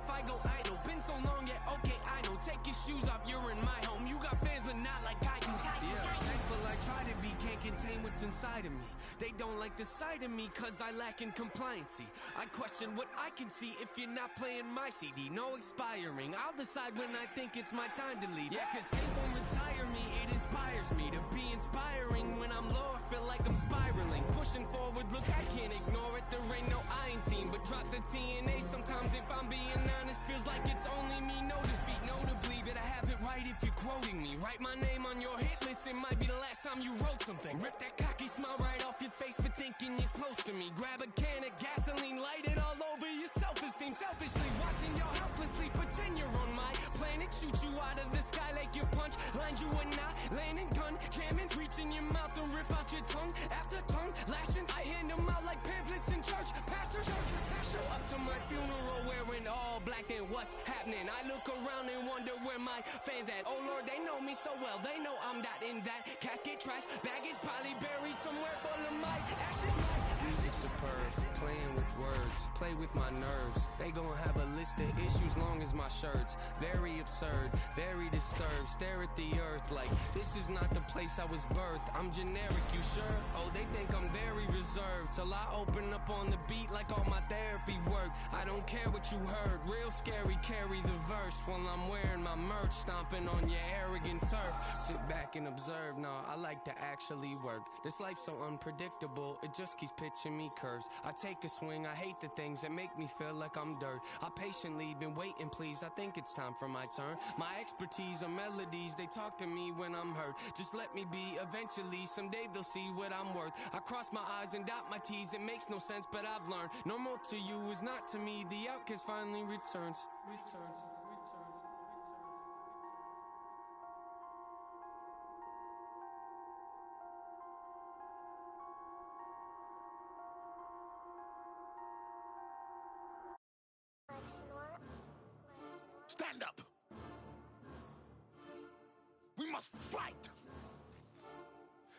if I go idle. Been so long yet, okay, I know. Take your shoes off, you're in my home. You got fans, but not like I do. Yeah, thankful I try to be, can't contain what's inside of me. They don't like the sight of me, cause I lack in compliancy. I question what I can see if you're not playing my CD. No expiring, I'll decide when I think it's my time to leave. Yeah, cause hate won't retire me, it inspires me to be inspiring. When I'm low, I feel like I'm spiraling. Pushing forward, look, I can't ignore it. There ain't no I in team, but drop the TNA. Sometimes if I'm being honest, feels like it's only me. No defeat, no to believe it. I have it right if you're quoting me. Write my name on your hit list, it might be the last time you wrote something. Rip that cocky smile right off your face for thinking you're close to me. Grab a can of gasoline, light it all over your self-esteem. Selfishly watching you helplessly pretend you're on my planet. Shoot you out of the sky like your punch lines you would not. Landing gun, jamming, reaching your mouth and rip out your tongue. After tongue lashing, I hand them out like pamphlets in church. Pastors show up to my funeral wearing all black. Then what's happening? I look around and wonder where my fans at. Oh Lord, they know me so well. They know I'm not in that casket. Trash bag is probably buried somewhere full of my ashes. Music superb, playing with words, play with my nerves. They gon' have a list of issues long as my shirts. Very absurd, very disturbed. Stare at the earth like this is not the place I was birthed. I'm generic, you sure? Oh, they think I'm very reserved till I open up on the beat like all my therapy work. I don't care what you heard, real scary, carry the verse while I'm wearing my merch, stomping on your arrogant turf. Sit back and observe, nah, I like to actually work. This life's so unpredictable, it just keeps pitching me curves. I take a swing, I hate the things that make me feel like I'm dirt. I patiently been waiting, please, I think it's time for my turn. My expertise are melodies, they talk to me when I'm hurt. Just let me be, eventually, someday they'll see what I'm worth. I cross my I's and dot my T's, it makes no sense, but I've learned normal to you is not to me. The outcast finally returns. Stand up. We must fight.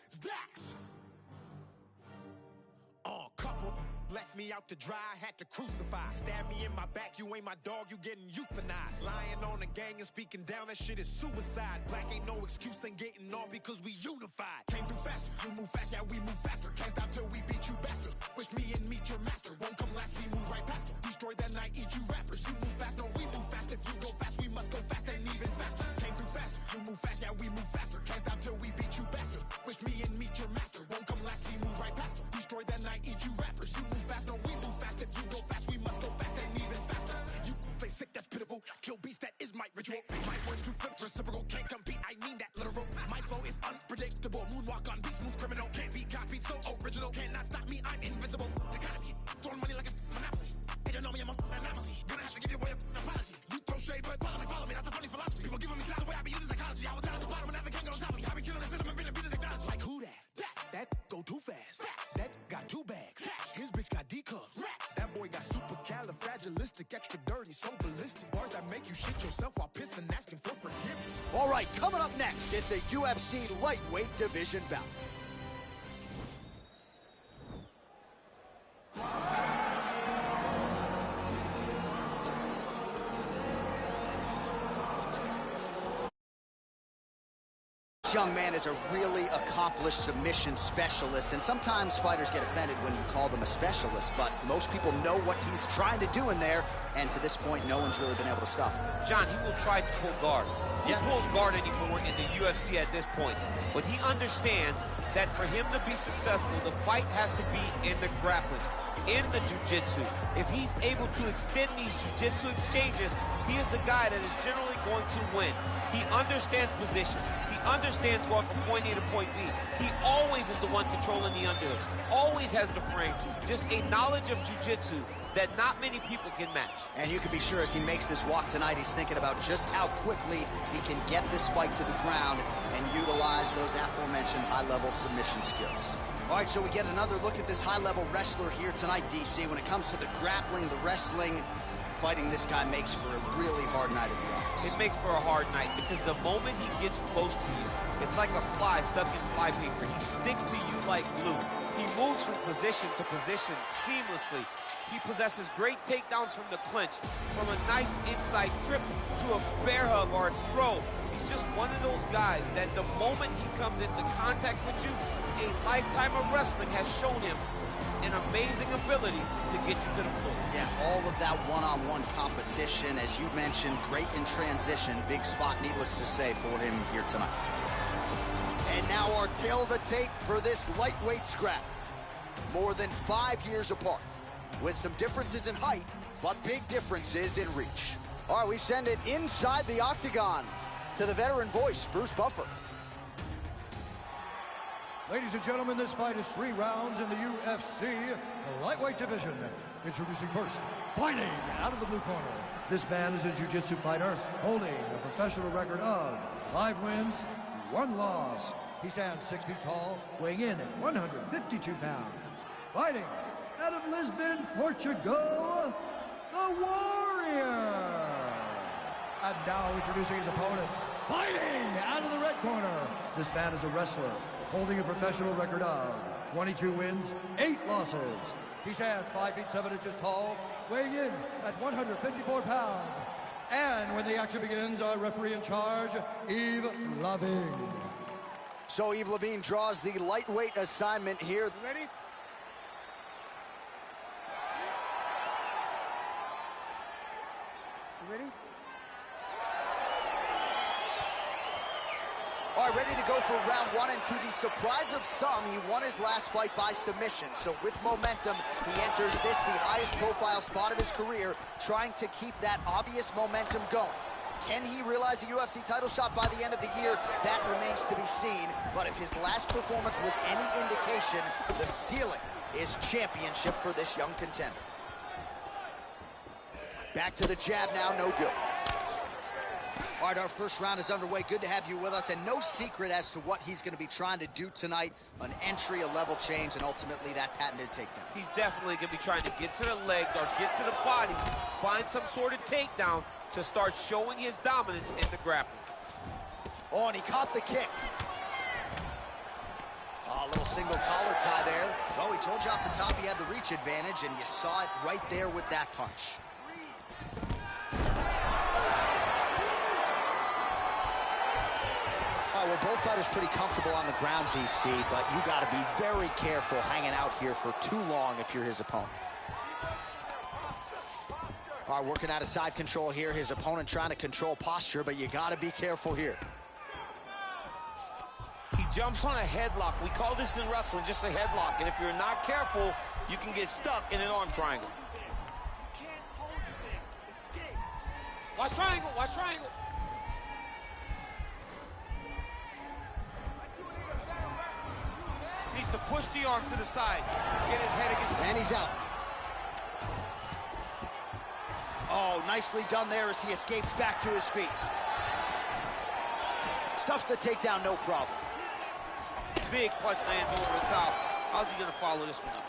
Stacks. Couple left me out to dry, had to crucify. Stab me in my back, you ain't my dog, you getting euthanized. Lying on the gang and speaking down, that shit is suicide. Black ain't no excuse, ain't getting off because we unified. Came through faster, you move fast, yeah we move faster. Can't stop till we beat you bastards. Wish me and meet your master. Won't come last, we move right past her. Destroy that night, eat you rappers. You move fast, no we move fast. If you go fast, we must go fast and even faster. Came through faster, you move fast, yeah we move faster. Can't stop till we beat you bastards. Wish me and meet your master. Won't come last, we move right past her. Destroy that night, eat you rappers. You move fast, no we move fast. If you go fast, we must go fast and even faster. You play sick, that's pitiful. Kill beast, that is my ritual. My words to flip reciprocal, can't compete, I mean that literal. My flow is unpredictable. Moonwalk on beat, smooth criminal. Can't be copied, so original. Cannot stop me, I'm invisible. The kind of heat, throwing money like a monopoly. They don't know me, I'm an anomaly. Gonna have to give you away an apology. You throw shade, but follow me, that's a funny philosophy. People giving me clouds the way I be using psychology. I was down at the bottom and now they can't get on top of me. I be killing the system and been abusing technology. Like who that? That go too fast. That got two bags. His bitch got D cups. That boy got supercalifragilistic, extra dirty, so ballistic. Bars that make you shit yourself while pissing, asking for forgiveness. All right, coming up next, it's a UFC lightweight division bout. This young man is a really accomplished submission specialist, and sometimes fighters get offended when you call them a specialist, but most people know what he's trying to do in there, and to this point, no one's really been able to stop him. John, he will try to pull guard. He pulls guard anymore in the UFC at this point, but he understands that for him to be successful, the fight has to be in the grappling, in the jiu-jitsu. If he's able to extend these jiu-jitsu exchanges, he is the guy that is generally going to win. He understands position. He understands going from point A to point B. He always is the one controlling the underhood. Always has the frame. Just a knowledge of jiu-jitsu that not many people can match. And you can be sure as he makes this walk tonight, he's thinking about just how quickly he can get this fight to the ground and utilize those aforementioned high-level submission skills. All right, so we get another look at this high-level wrestler here tonight, DC. When it comes to the grappling, the wrestling, fighting this guy makes for a really hard night at the office. It makes for a hard night because the moment he gets close to you, it's like a fly stuck in flypaper. He sticks to you like glue. He moves from position to position seamlessly. He possesses great takedowns from the clinch, from a nice inside trip to a bear hug or a throw. He's just one of those guys that the moment he comes into contact with you, a lifetime of wrestling has shown him an amazing ability to get you to the floor. Yeah, all of that one-on-one competition, as you mentioned, great in transition. Big spot, needless to say, for him here tonight. And now our tail of the tape for this lightweight scrap. More than 5 years apart, with some differences in height, but big differences in reach. All right, we send it inside the octagon to the veteran voice, Bruce Buffer. Ladies and gentlemen, this fight is 3 rounds in the UFC lightweight division. Introducing first, fighting out of the blue corner. This man is a jiu-jitsu fighter holding a professional record of 5 wins, 1 loss. He stands 6 feet tall, weighing in at 152 pounds. Fighting out of Lisbon, Portugal, the Warrior. And now introducing his opponent, fighting out of the red corner. This man is a wrestler holding a professional record of 22 wins, 8 losses. He stands 5 feet 7 inches tall, weighing in at 154 pounds. And when the action begins, our referee in charge, Yves Lavigne. So Yves Lavigne draws the lightweight assignment here. You ready? You ready? All right, ready to go for round 1, and to the surprise of some, he won his last fight by submission. So with momentum, he enters this, the highest profile spot of his career, trying to keep that obvious momentum going. Can he realize a UFC title shot by the end of the year? That remains to be seen. But if his last performance was any indication, the ceiling is championship for this young contender. Back to the jab now, no good. All right, our first round is underway. Good to have you with us, and no secret as to what he's going to be trying to do tonight. An entry, a level change, and ultimately that patented takedown. He's definitely going to be trying to get to the legs or get to the body, find some sort of takedown to start showing his dominance in the grappling. Oh, and he caught the kick. Oh, a little single collar tie there. Well, we told you off the top he had the reach advantage, and you saw it right there with that punch. Well, both fighters pretty comfortable on the ground, DC, but you got to be very careful hanging out here for too long if you're his opponent. All right, working out of side control here. His opponent trying to control posture, but you got to be careful here. He jumps on a headlock. We call this in wrestling just a headlock, and if you're not careful, you can get stuck in an arm triangle. You can't hold it there. Escape. Watch triangle, watch triangle. Needs to push the arm to the side. Get his head against the... And he's out. Oh, nicely done there as he escapes back to his feet. Stuffs the takedown, no problem. Big punch lands over the top. How's he going to follow this one up?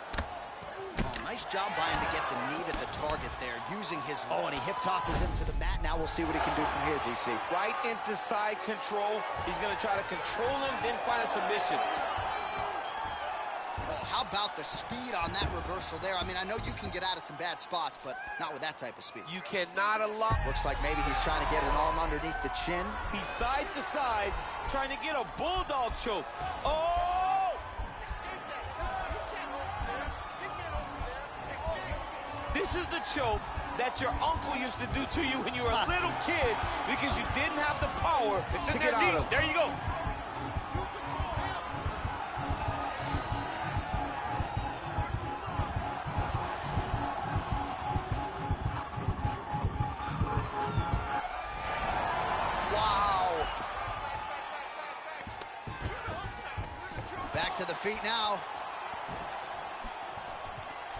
Oh, nice job by him to get the knee to the target there, using his... Oh, and he hip tosses him to the mat. Now we'll see what he can do from here, DC. Right into side control. He's going to try to control him, then find a submission. Oh, how about the speed on that reversal there? I mean, I know you can get out of some bad spots, but not with that type of speed. You cannot allow... Looks like maybe he's trying to get an arm underneath the chin. He's side to side, trying to get a bulldog choke. Oh! This is the choke that your uncle used to do to you when you were a little kid because you didn't have the power to get out of it. There you go. Back to the feet now.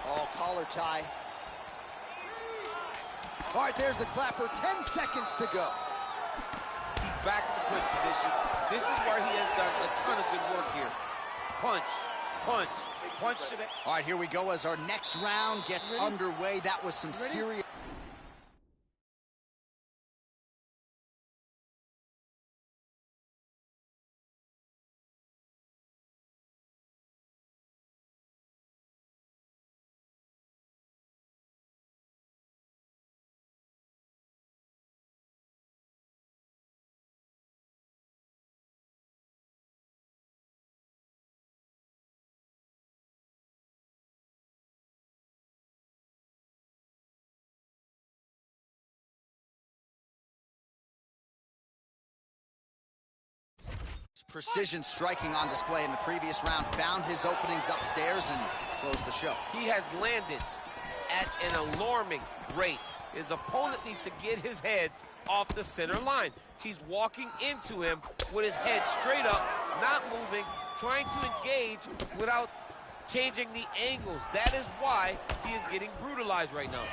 Oh, collar tie. All right, there's the clapper. 10 seconds to go. He's back in the clinch position. This is where he has done a ton of good work here. Punch, punch, punch to the... All right, here we go as our next round gets underway. That was some serious... Precision striking on display in the previous round. Found his openings upstairs and closed the show. He has landed at an alarming rate. His opponent needs to get his head off the center line. He's walking into him with his head straight up, not moving, trying to engage without changing the angles. That is why he is getting brutalized right now.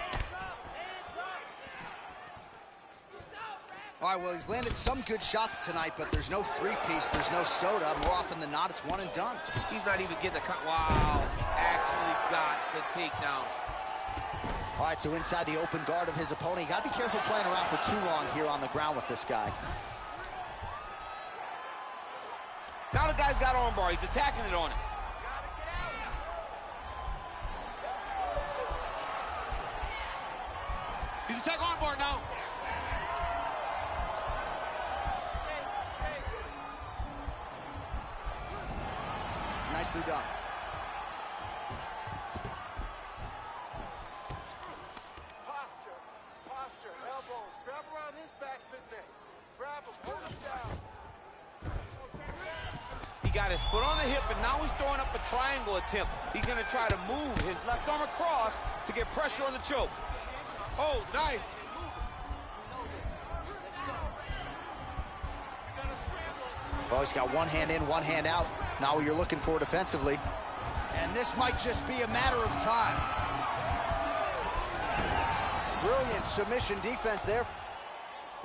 All right, well, he's landed some good shots tonight, but there's no three-piece, there's no soda. More often than not, it's one and done. He's not even getting a cut. Wow, actually got the takedown. All right, so inside the open guard of his opponent. You got to be careful playing around for too long here on the ground with this guy. Now the guy's got armbar. He's attacking it on him. He's attacking armbar now. Nicely done. Posture, elbows. Grab around his back of his neck. Grab him, hold him down. He got his foot on the hip, and now he's throwing up a triangle attempt. He's going to try to move his left arm across to get pressure on the choke. Oh, nice. Well, he's got one hand in, one hand out. Now what you're looking for defensively. And this might just be a matter of time. Brilliant submission defense there.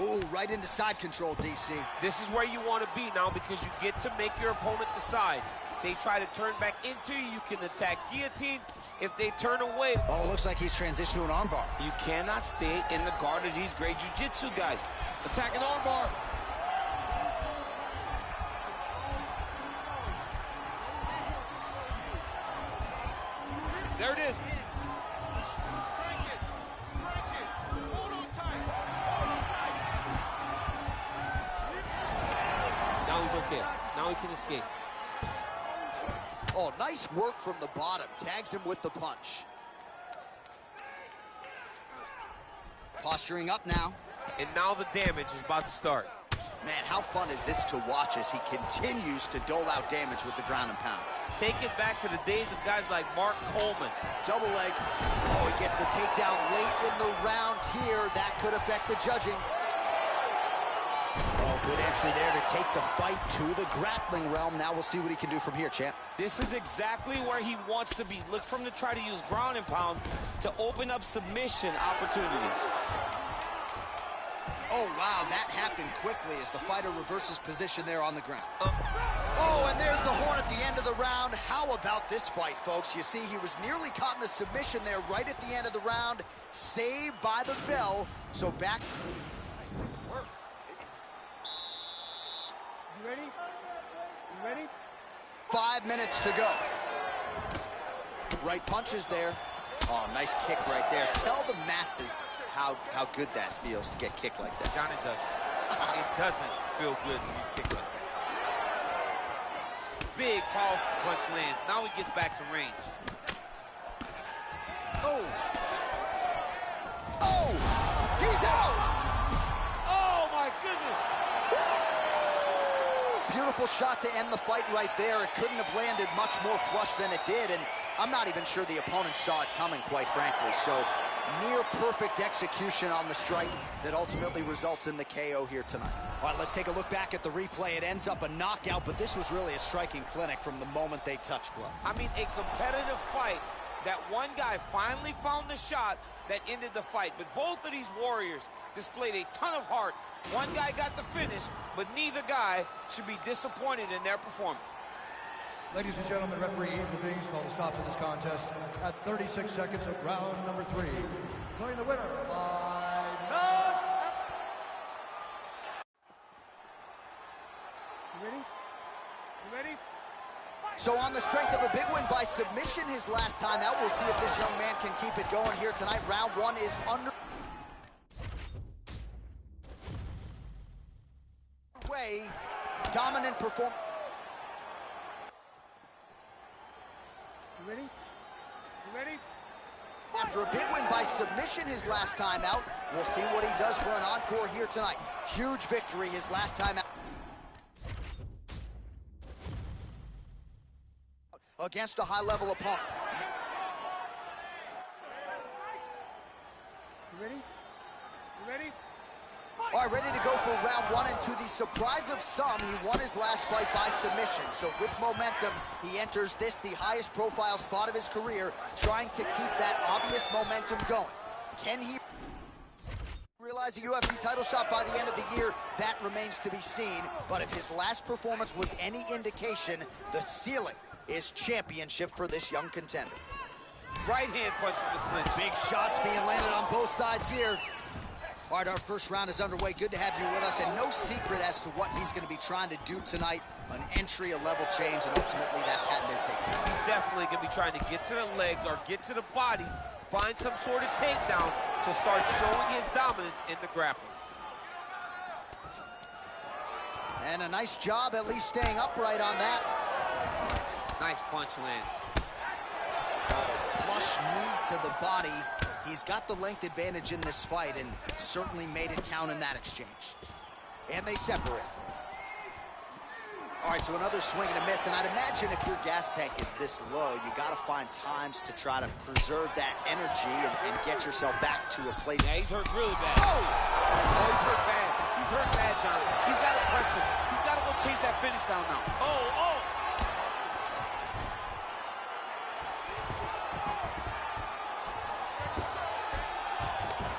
Ooh, right into side control, DC. This is where you want to be now because you get to make your opponent decide. If they try to turn back into you, you can attack guillotine. If they turn away... Oh, looks like he's transitioned to an armbar. You cannot stay in the guard of these great jiu-jitsu guys. Attacking armbar. There it is. Now he's okay. Now he can escape. Oh, nice work from the bottom. Tags him with the punch. Posturing up now. And now the damage is about to start. Man, how fun is this to watch as he continues to dole out damage with the ground and pound. Take it back to the days of guys like Mark Coleman. Double leg. Oh, he gets the takedown late in the round here. That could affect the judging. Oh, good entry there to take the fight to the grappling realm. Now we'll see what he can do from here, champ. This is exactly where he wants to be. Look for him to try to use ground and pound to open up submission opportunities. Oh, wow, that happened quickly as the fighter reverses position there on the ground. Oh, and there's the horn at the end of the round. How about this fight, folks? You see, he was nearly caught in a submission there right at the end of the round. Saved by the bell. So back... You ready? You ready? 5 minutes to go. Right punches there. Oh, nice kick right there. Tell the masses how good that feels to get kicked like that. John, it doesn't. It doesn't feel good when you kick like that. Big, powerful punch lands. Now he gets back to range. Oh. Oh! He's out! Oh, my goodness! Beautiful shot to end the fight right there. It couldn't have landed much more flush than it did, and I'm not even sure the opponent saw it coming, quite frankly. So near perfect execution on the strike that ultimately results in the KO here tonight. All right, let's take a look back at the replay. It ends up a knockout, but this was really a striking clinic from the moment they touched gloves. I mean, a competitive fight that one guy finally found the shot that ended the fight. But both of these warriors displayed a ton of heart. One guy got the finish, but neither guy should be disappointed in their performance. Ladies and gentlemen, referee Ian Levines called a stop to this contest at 36 seconds of round number 3. Declaring the winner by knockout. You ready? You ready? So on the strength of a big win by submission his last time out, we'll see if this young man can keep it going here tonight. Round 1 is underway. Dominant performance. You ready? You ready? After a big win by submission his last time out, we'll see what he does for an encore here tonight. Huge victory his last time out. against a high-level opponent. You ready? You ready? All right, ready to go for round one, and to the surprise of some, he won his last fight by submission. So with momentum, he enters this, the highest profile spot of his career, trying to keep that obvious momentum going. Can he realize a UFC title shot by the end of the year? That remains to be seen. But if his last performance was any indication, the ceiling is championship for this young contender. Right hand punch from the clinch. Big shots being landed on both sides here. All right, our first round is underway. Good to have you with us, and no secret as to what he's going to be trying to do tonight. An entry, a level change, and ultimately that patented takedown. He's definitely going to be trying to get to the legs or get to the body, find some sort of takedown to start showing his dominance in the grappling. And a nice job at least staying upright on that. Nice punch lands. Flush knee to the body. He's got the length advantage in this fight and certainly made it count in that exchange. And they separate. All right, so another swing and a miss, and I'd imagine if your gas tank is this low, you got to find times to try to preserve that energy and get yourself back to a place. Yeah, he's hurt really bad. Oh! Oh, he's hurt bad. He's hurt bad, John. He's got to press him. He's got to go chase that finish down now. Oh!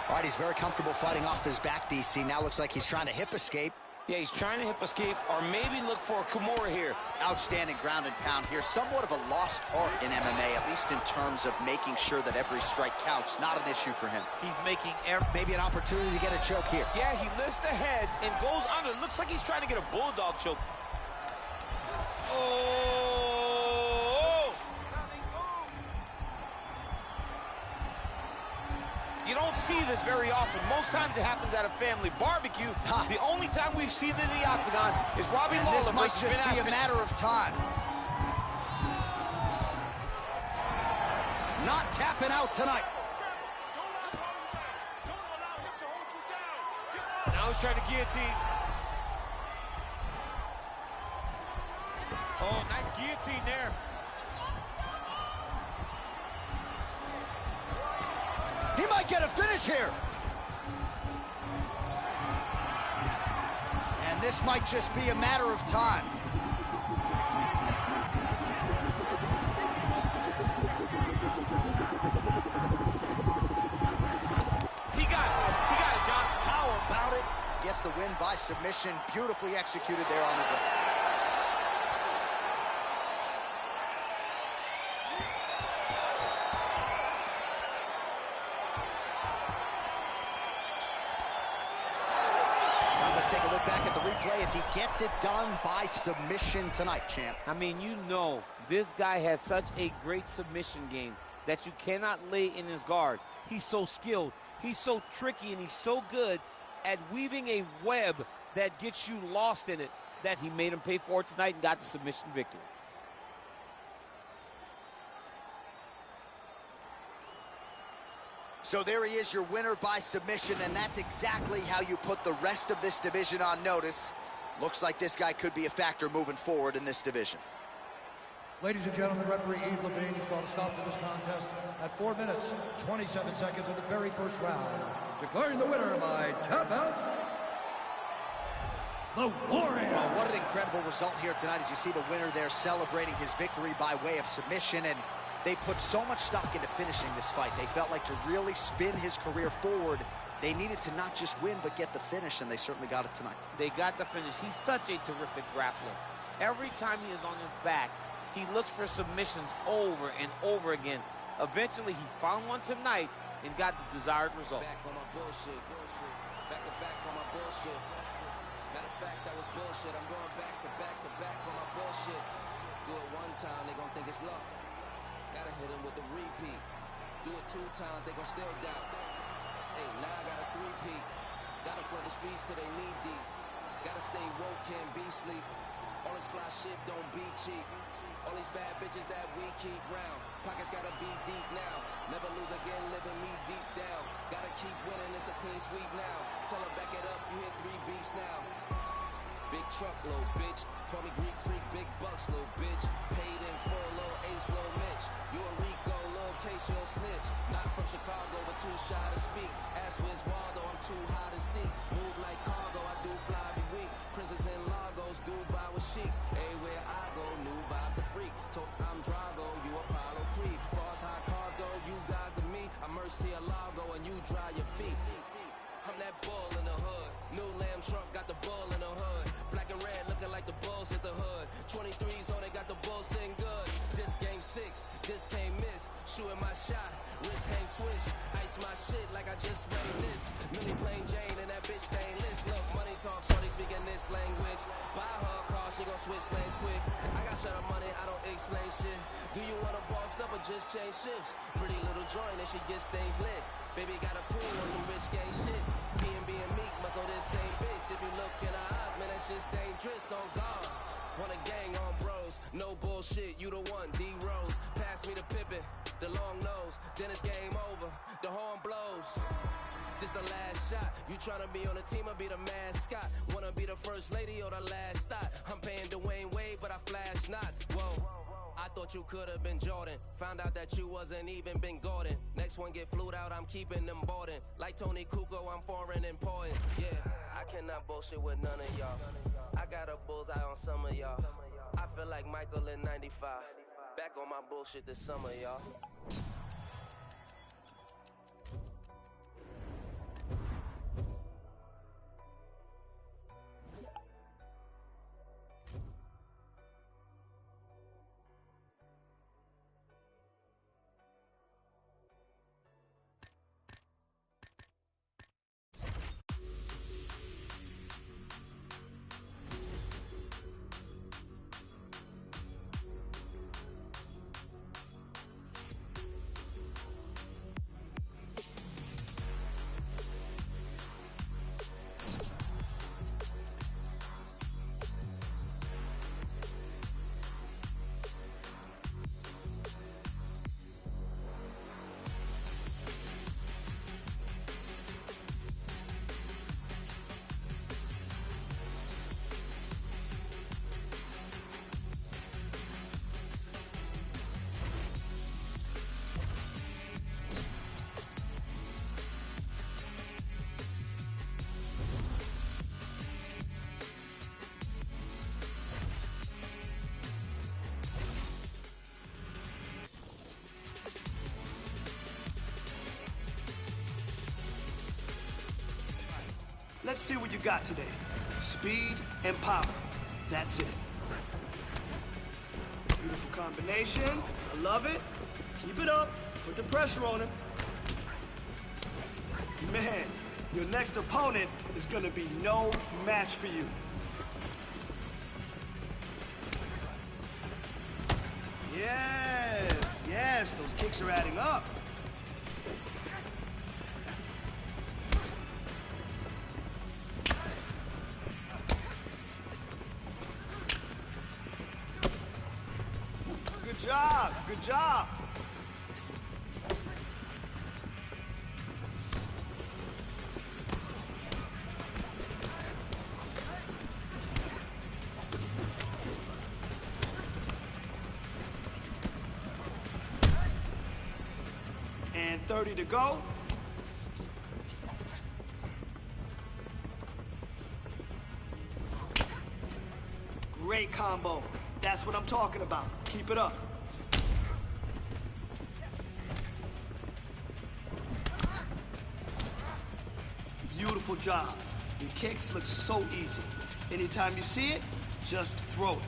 All right, he's very comfortable fighting off his back, DC. Now looks like he's trying to hip escape. Yeah, he's trying to hip escape or maybe look for a Kimura here. Outstanding ground and pound here. Somewhat of a lost art in MMA, at least in terms of making sure that every strike counts. Not an issue for him. He's making maybe an opportunity to get a choke here. Yeah, he lifts the head and goes under. Looks like he's trying to get a bulldog choke. Oh! You don't see this very often. Most times it happens at a family barbecue. The only time we've seen it in the octagon is Robbie Lawler. This might just be a matter of time. Not tapping out tonight. Now he's trying to guillotine. Oh, nice guillotine there. He might get a finish here. And this might just be a matter of time. He got it, John. How about it? Gets the win by submission. Beautifully executed there on the ground. Take a look back at the replay as he gets it done by submission tonight, champ. I mean, you know, this guy has such a great submission game that you cannot lay in his guard. He's so skilled, he's so tricky, and he's so good at weaving a web that gets you lost in it that he made him pay for it tonight and got the submission victory. So there he is, your winner by submission, and that's exactly how you put the rest of this division on notice. Looks like this guy could be a factor moving forward in this division. Ladies and gentlemen, referee Yves Levine has called a stop to this contest at 4 minutes, 27 seconds of the very first round. Declaring the winner by tap out, the Warrior. Well, what an incredible result here tonight as you see the winner there celebrating his victory by way of submission, and they put so much stock into finishing this fight. They felt like to really spin his career forward, they needed to not just win, but get the finish, and they certainly got it tonight. They got the finish. He's such a terrific grappler. Every time he is on his back, he looks for submissions over and over again. Eventually, he found one tonight and got the desired result. Back on my bullshit. Back to back on my bullshit. Matter of fact, that was bullshit. I'm going back to back to back on my bullshit. Do it one time, they gon' think it's luck. Gotta hit him with the repeat. Do it 2 times, they gon' still doubt. Hey, now I got a 3-peat. Gotta flood the streets till they knee deep. Gotta stay woke, can't be sleep. All this fly shit don't be cheap. All these bad bitches that we keep round. Pockets gotta be deep now. Never lose again, living me deep down. Gotta keep winning, it's a clean sweep now. Tell her back it up, you hit 3 beats now. Big truck, little bitch. Call me Greek freak, big bucks, little bitch. Paid in full, little ace, little Mitch. You a Rico, little case, you don't snitch. Not from Chicago, but too shy to speak. Ask where's Waldo, I'm too high to see. Move like cargo, I do fly every week. Princess in Lagos, Dubai with sheiks. Everywhere I go, new vibe the freak. Told I'm Drago, you Apollo Creed. Far as high cars go, you guys to me. I'm Mercy Alago, and you dry your feet. I'm that bull in the hood. New lamb truck got the bull in the hood. Black and red looking like the bulls hit the hood. 23s on it, got the bull sitting good. This game 6, this can't miss. Shooting my shot, wrist hang swish. Ice my shit like I just read this. Millie plain Jane and that bitch stainless. Look, money talk, shorty speaking this language. Buy her a car, she gon' switch lanes quick. I got shut up money, I don't explain shit. Do you wanna boss up or just change shifts? Pretty little joint and she gets things lit. Baby got a pool on some rich gang shit. Being meek must know this same bitch. If you look in her eyes, man, that shit's dangerous on God. Want a gang on bros, no bullshit, you the one, D-Rose. Pass me the Pippin, the long nose, then it's game over, the horn blows. This the last shot, you tryna be on the team or be the mascot. Wanna be the first lady or the last thought. I'm paying Dwayne Wade, but I flash knots, whoa. I thought you could've been Jordan. Found out that you wasn't even been Gordon. Next one get flued out, I'm keeping them boarding. Like Tony Kukoc, I'm foreign important. Yeah, I cannot bullshit with none of y'all. I got a bullseye on some of y'all. I feel like Michael in 95. Back on my bullshit this summer, y'all. Let's see what you got today. Speed and power. That's it. Beautiful combination. I love it. Keep it up. Put the pressure on him. Man, your next opponent is gonna be no match for you. Yes, those kicks are adding up. Good job. And 30 to go. Great combo. That's what I'm talking about. Keep it up. Beautiful job. Your kicks look so easy. Anytime you see it, just throw it.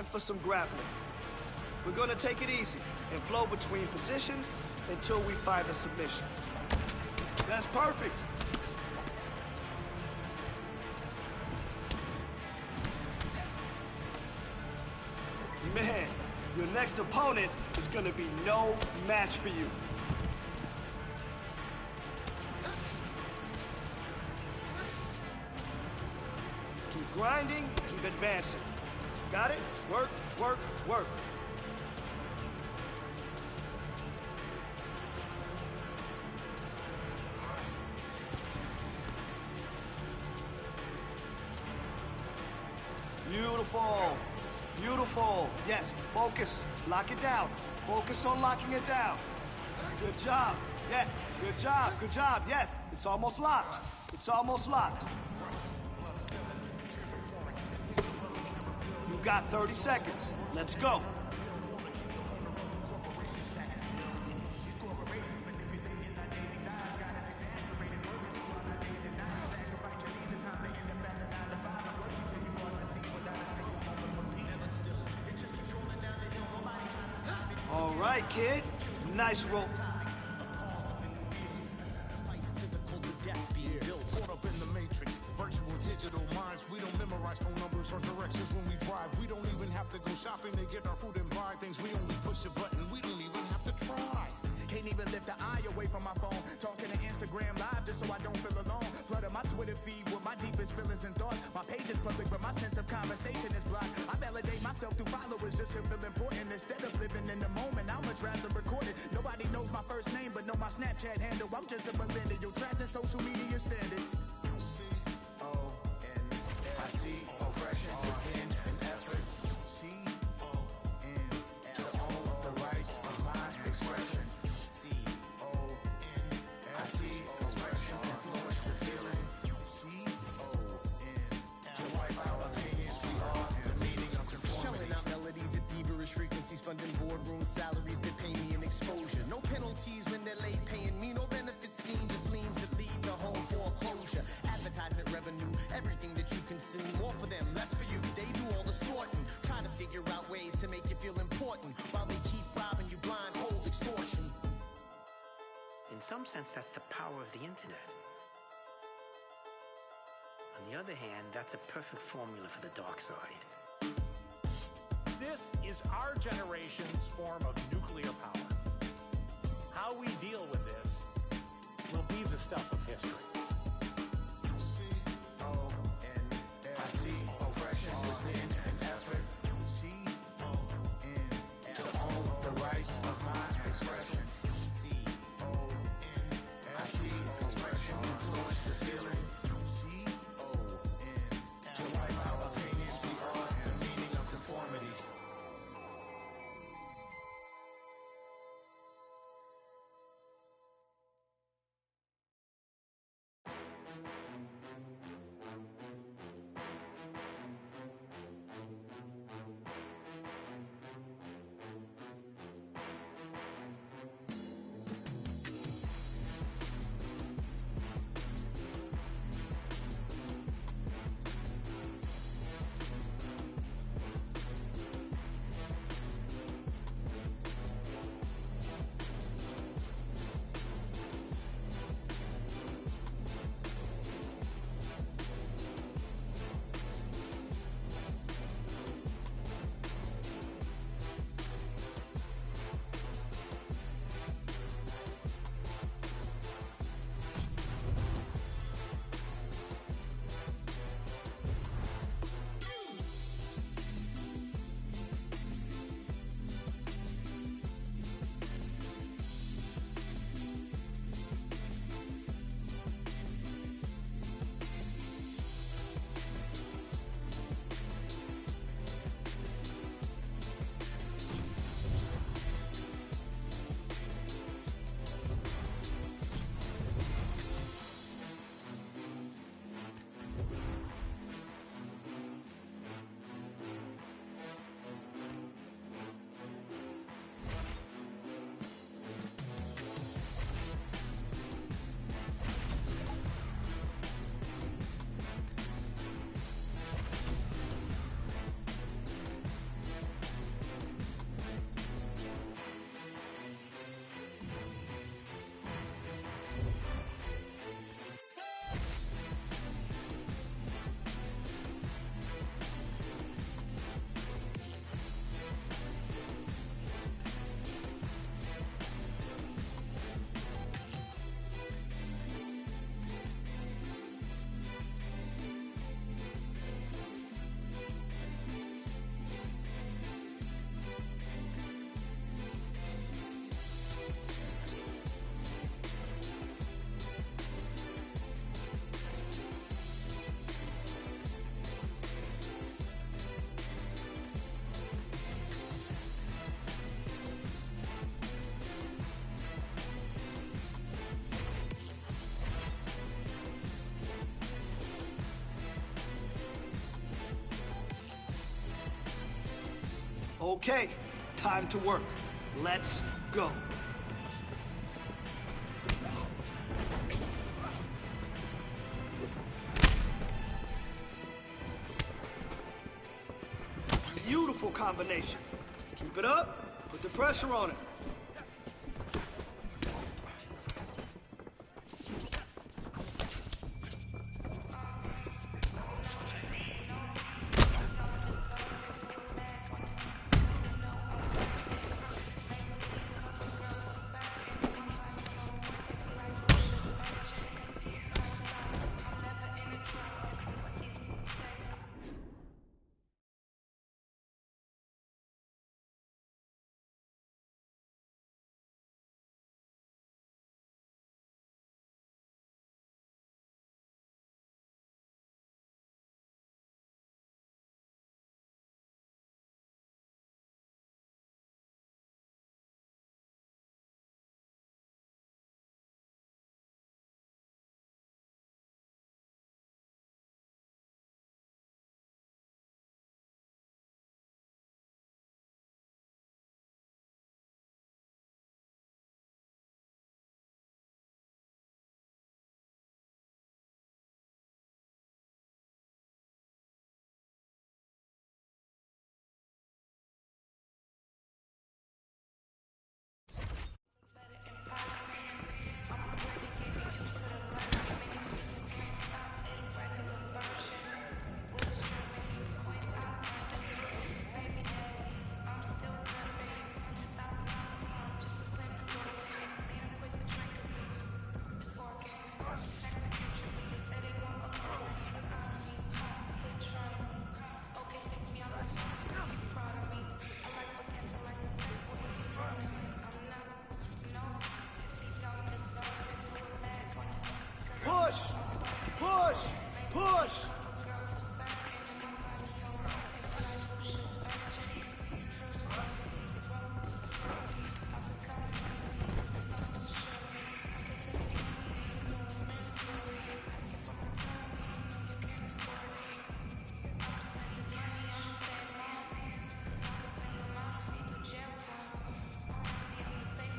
time for some grappling. We're gonna take it easy and flow between positions until we find the submission. That's perfect. Man, your next opponent is gonna be no match for you. Keep grinding, keep advancing. Got it? Work, work, work. Beautiful. Beautiful. Yes, focus. Lock it down. Focus on locking it down. Good job. Yeah, good job. Good job. Yes, it's almost locked. It's almost locked. You got 30 seconds. Let's go. All right, kid. Nice roll. Caught up in the matrix, virtual digital minds. We don't memorize phone numbers or directions when we drive. We don't even have to go shopping to get our food and buy things. We only push a button. We don't even have to try. Can't even lift an eye away from my phone. Talking to Instagram live just so I don't feel alone. Flooding my Twitter feed with my deepest feelings and thoughts. My page is public, but my sense of conversation is blocked. I validate myself through followers just to feel important. Instead of living in the moment, I'd much rather record it. Nobody knows my first name, but know my Snapchat handle. I'm just a millennial trapped in social media standards. C-O-N-I-C, oppression, within an effort. C-O-N, to own the rights of my expression. C-O-N-I-C, oppression, influence the feeling. C-O-N, to wipe out opinions, we are the meaning of conformity. Shelling out melodies at feverish frequencies, funding boardroom salaries that pay me an exposure. No penalties when they're late paying me, no benefits seen, just leans that lead to home foreclosure. Advertisement revenue, everything that you consume, more for them, less for you. They do all the sorting, try to figure out ways to make you feel important, while they keep robbing you blind, hold extortion. In some sense, that's the power of the internet. On the other hand, that's a perfect formula for the dark side. This is our generation's form of nuclear power. How we deal with this will be the stuff of history. C-O-N-I-C, oppression, within an effort. C-O-N, to own the rights of my expression. C-O-N-I-C, expression, influence the feeling. C-O-N, to wipe out opinions, we are the meaning of conformity. Okay, time to work. Let's go. Beautiful combination. Keep it up. Put the pressure on it. Push! Push! Push!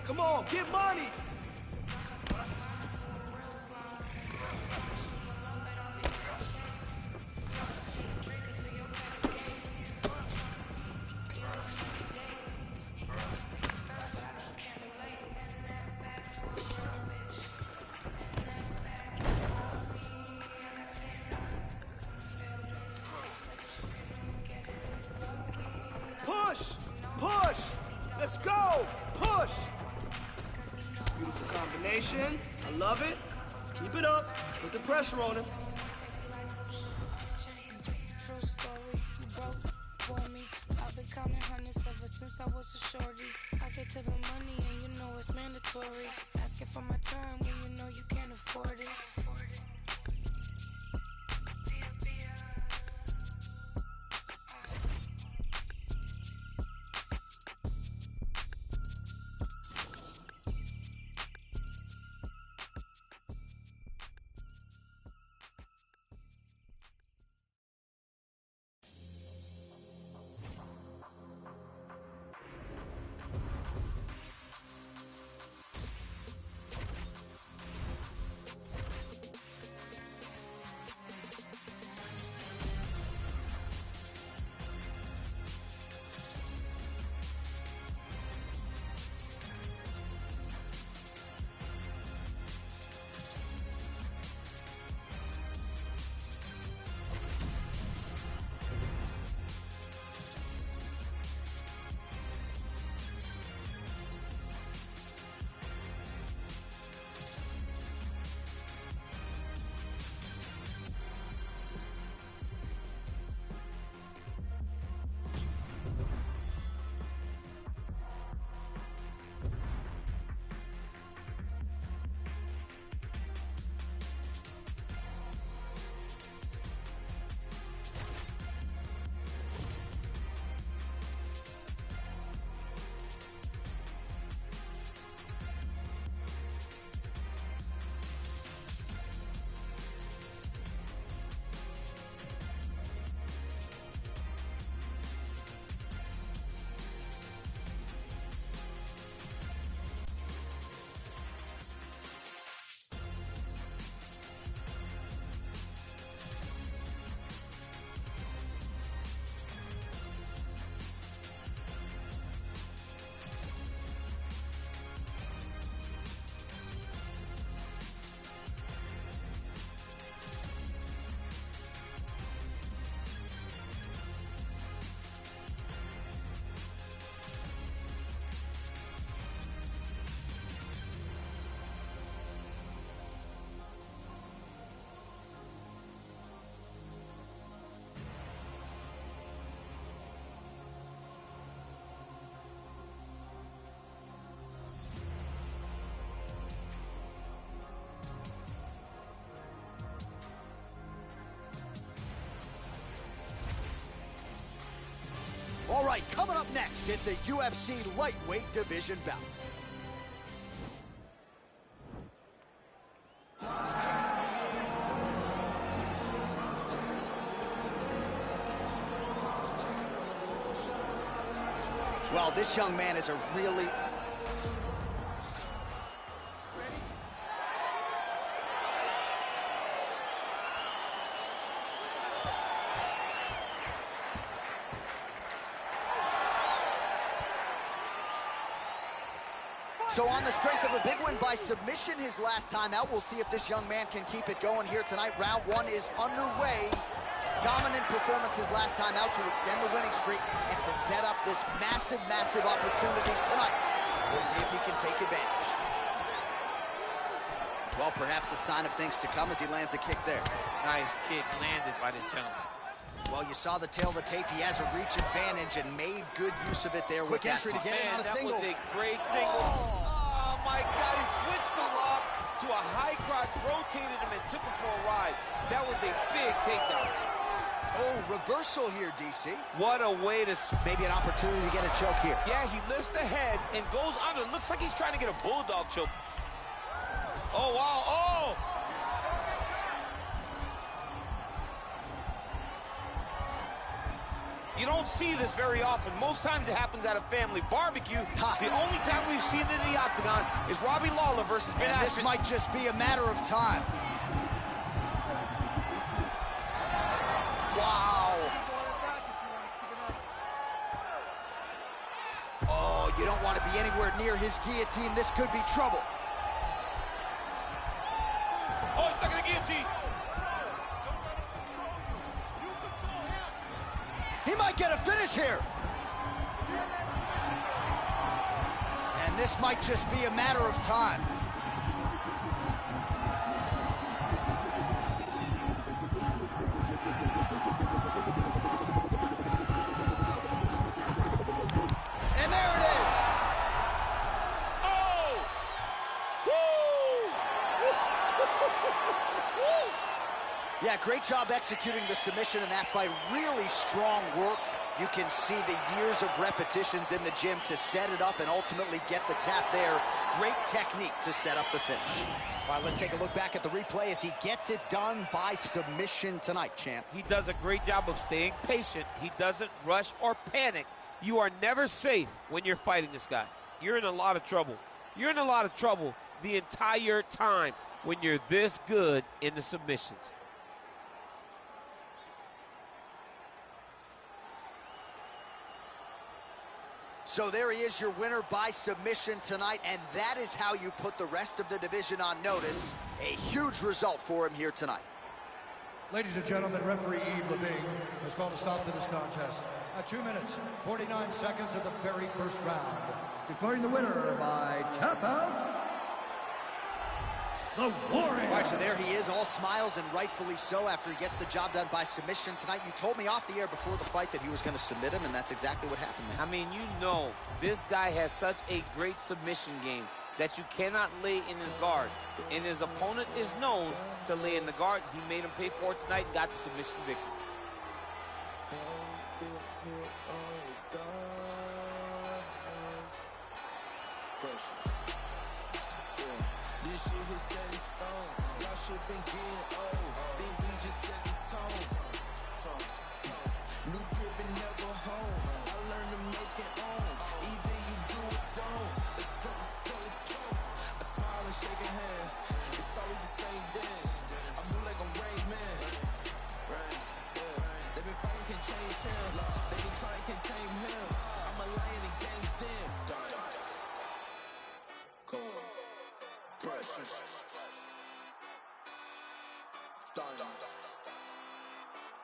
Come on, get money! Push! Push! Let's go! Push! Beautiful combination. I love it. Keep it up. Put the pressure on him. True story, you broke for me. I've been counting hundreds ever since I was a shorty. I get to the money and you know it's mandatory. Asking for my time when you know you can't afford it. right, coming up next, it's a UFC lightweight division bout. Well, this young man is a really... So on the strength of a big win by submission his last time out, we'll see if this young man can keep it going here tonight. Round one is underway. Dominant performance his last time out to extend the winning streak and to set up this massive, massive opportunity tonight. We'll see if he can take advantage. Well, perhaps a sign of things to come as he lands a kick there. Nice kick landed by this gentleman. Well, you saw the tail of the tape. He has a reach advantage and made good use of it there with that entry to get on a single. That was a great single. Oh, my God, he switched the lock to a high crotch, rotated him and took him for a ride. That was a big takedown. Oh, reversal here, DC. What a way to... Maybe an opportunity to get a choke here. Yeah, he lifts the head and goes under. Looks like he's trying to get a bulldog choke. Oh, wow. Oh! You don't see this very often. Most times it happens at a family barbecue. The only time we've seen it in the octagon is Robbie Lawler versus Ben Askren. This might just be a matter of time. Wow. Oh, you don't want to be anywhere near his guillotine. This could be trouble. Oh, he's stuck in the guillotine. He might get a finish here. And this might just be a matter of time. And there it is. Oh! Woo! Yeah, great job executing the submission in that fight. Really strong work. You can see the years of repetitions in the gym to set it up and ultimately get the tap there. Great technique to set up the finish. All right, let's take a look back at the replay as he gets it done by submission tonight, champ. He does a great job of staying patient. He doesn't rush or panic. You are never safe when you're fighting this guy. You're in a lot of trouble. You're in a lot of trouble the entire time when you're this good in the submissions. So there he is, your winner by submission tonight, and that is how you put the rest of the division on notice. A huge result for him here tonight. Ladies and gentlemen, referee Yves Levine has called a stop to this contest at 2 minutes, 49 seconds of the very first round, declaring the winner by tap out, the Warrior. All right, so there he is, all smiles, and rightfully so after he gets the job done by submission tonight. You told me off the air before the fight that he was going to submit him, and that's exactly what happened, man. I mean, you know, this guy has such a great submission game that you cannot lay in his guard. And his opponent is known to lay in the guard. He made him pay for it tonight and got the submission victory. This shit hit set in stone. Y'all shit been getting old. Then we just set the tone. New crib and never home. I learned to make it on. Either you do or don't. Let's go, let's go, let's go. I smile and shake a hand. It's always the same dance. I move like I'm Rain Man. Right, yeah. They been fighting, can't change him. They been trying, can't tame him. I'm a lion in game's den. Diamonds. Cold. Pressure. Diamonds.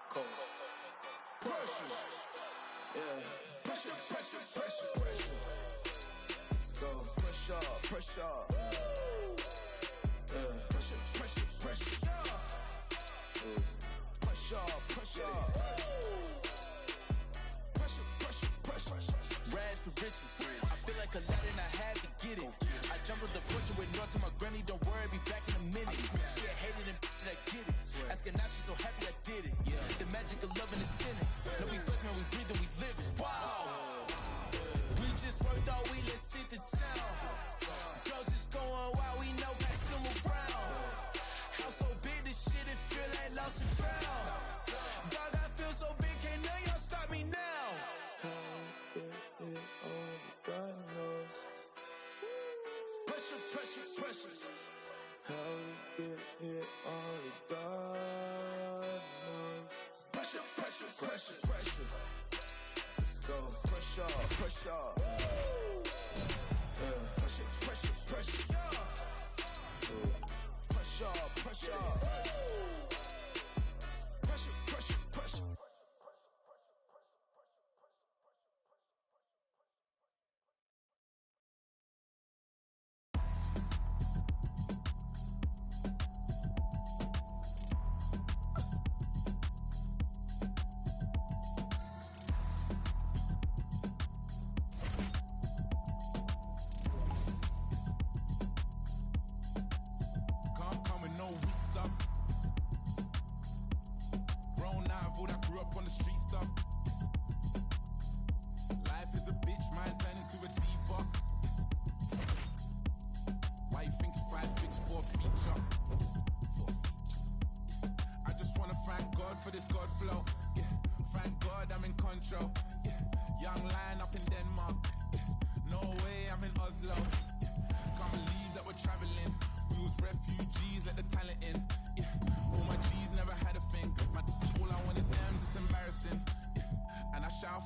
Cold. Pressure. Yeah. Pressure, pressure, pressure, pressure. Let's go. Pressure, pressure. Yeah. Pressure, pressure, pressure. Pressure, pressure. Pressure, pressure, pressure. Rags to riches. I feel like Aladdin, I had to get it. I jumped with the fortune with no to my granny. Don't worry, be back in a minute. She had hated and I get it. Asking now, she's so happy I did it. The magic of loving is in it. No, we blessed, man, we breathe and we live it. Wow. Pressure, pressure, pressure. How we get here, only God knows. Pressure, pressure, pressure, pressure. Let's go. Pressure, pressure. Pressure, pressure, pressure. Pressure, pressure. Pressure, pressure, pressure.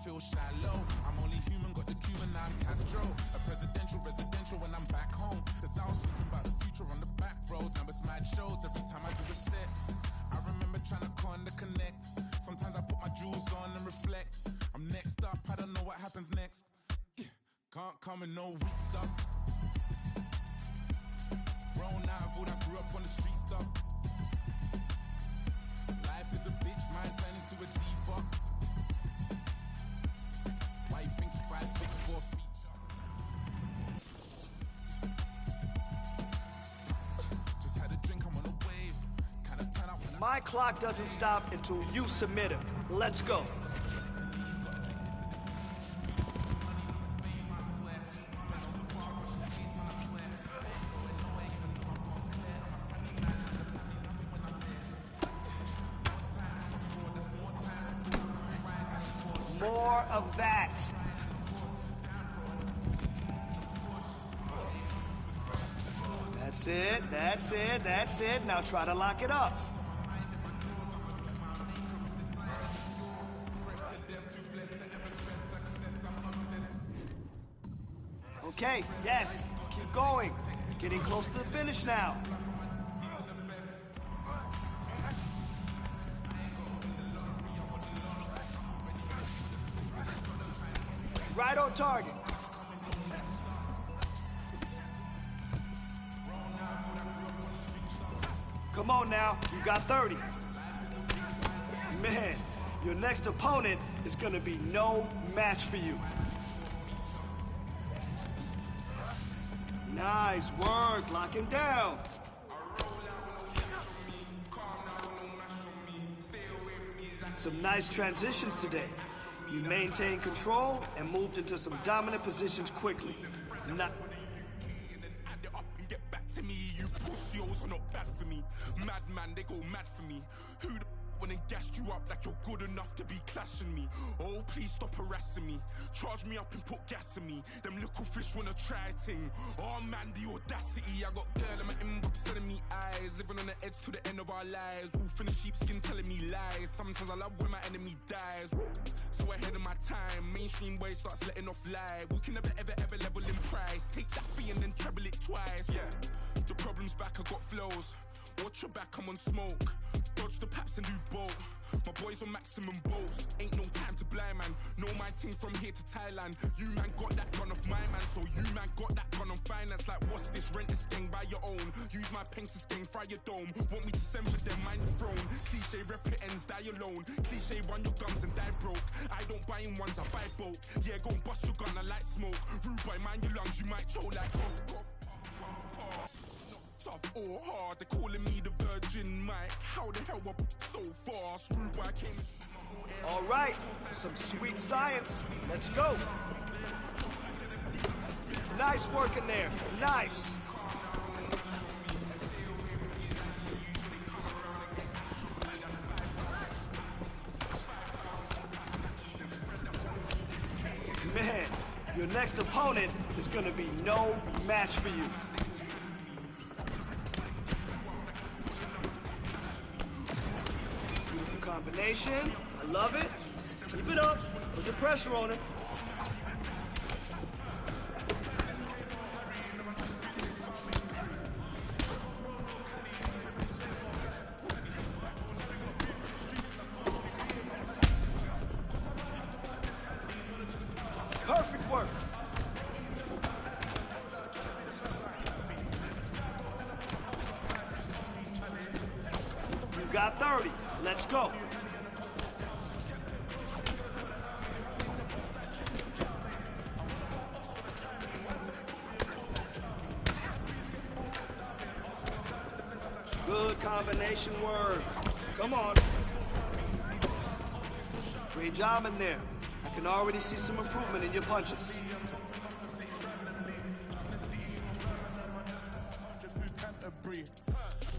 Feel shallow. I'm only human, got the Cuban, I'm Castro. A presidential, residential when I'm back home. Cause I was thinking about the future on the back roads. Now it's mad shows every time I do a set. I remember trying to con the connect. Sometimes I put my jewels on and reflect. I'm next up, I don't know what happens next. Can't come in no weak stuff. Grown out of all I grew up on the street stuff. Life is a bitch, mine turning to a diva. Why you think 5'4" feature? Just had a drink, I'm on a wave. Kinda turn out when My clock doesn't stop until you submit him. Let's go. More of that. That's it, that's it, that's it. Now try to lock it up. Okay, yes, keep going. Getting close to the finish now. Right on target. Come on now, you got 30. Man, your next opponent is gonna be no match for you. Nice work, locking down. Some nice transitions today. You maintained control and moved into some dominant positions quickly. Not get back to me, you pussios are not bad for me. Madman, they go mad for me. Who the went and gassed you up like you're good enough to be clashing me? Oh, please stop harassing me. Charge me up and put gas in me. Them little fish wanna try ting. Oh man, the audacity. I got girl in my inbox telling me eyes. Living on the edge to the end of our lives. Wolf in the sheepskin telling me lies. Sometimes I love when my enemy dies. So ahead of my time, mainstream way starts letting off live. We can never ever ever level in price. Take that fee and then treble it twice. Yeah, the problem's back, I got flows. Watch your back, I'm on smoke. Dodge the paps and do bolt. My boys on maximum bolts. Ain't no time to blind man. Know my ting from here to Thailand. You man got that gun off my man. So you man got that gun on finance. Like what's this? Rent this gang by your own. Use my pen to sting, fry your dome. Want me to send for them, mind the throne. Cliche rep it ends, die alone. Cliche run your gums and die broke. I don't buy in ones, I buy bulk. Yeah, go and bust your gun, I like smoke. Rude boy, mind your lungs, you might choke like cough. Tough or hard, they're calling me the Virgin Mike. How the hell up so fast? Rude boy came. All right, some sweet science. Let's go. Nice work in there. Nice. Man, your next opponent is gonna be no match for you. Combination. I love it. Keep it up. Put the pressure on him. Perfect work. You got 30. Let's go. Good combination work. Come on. Great job in there. I can already see some improvement in your punches.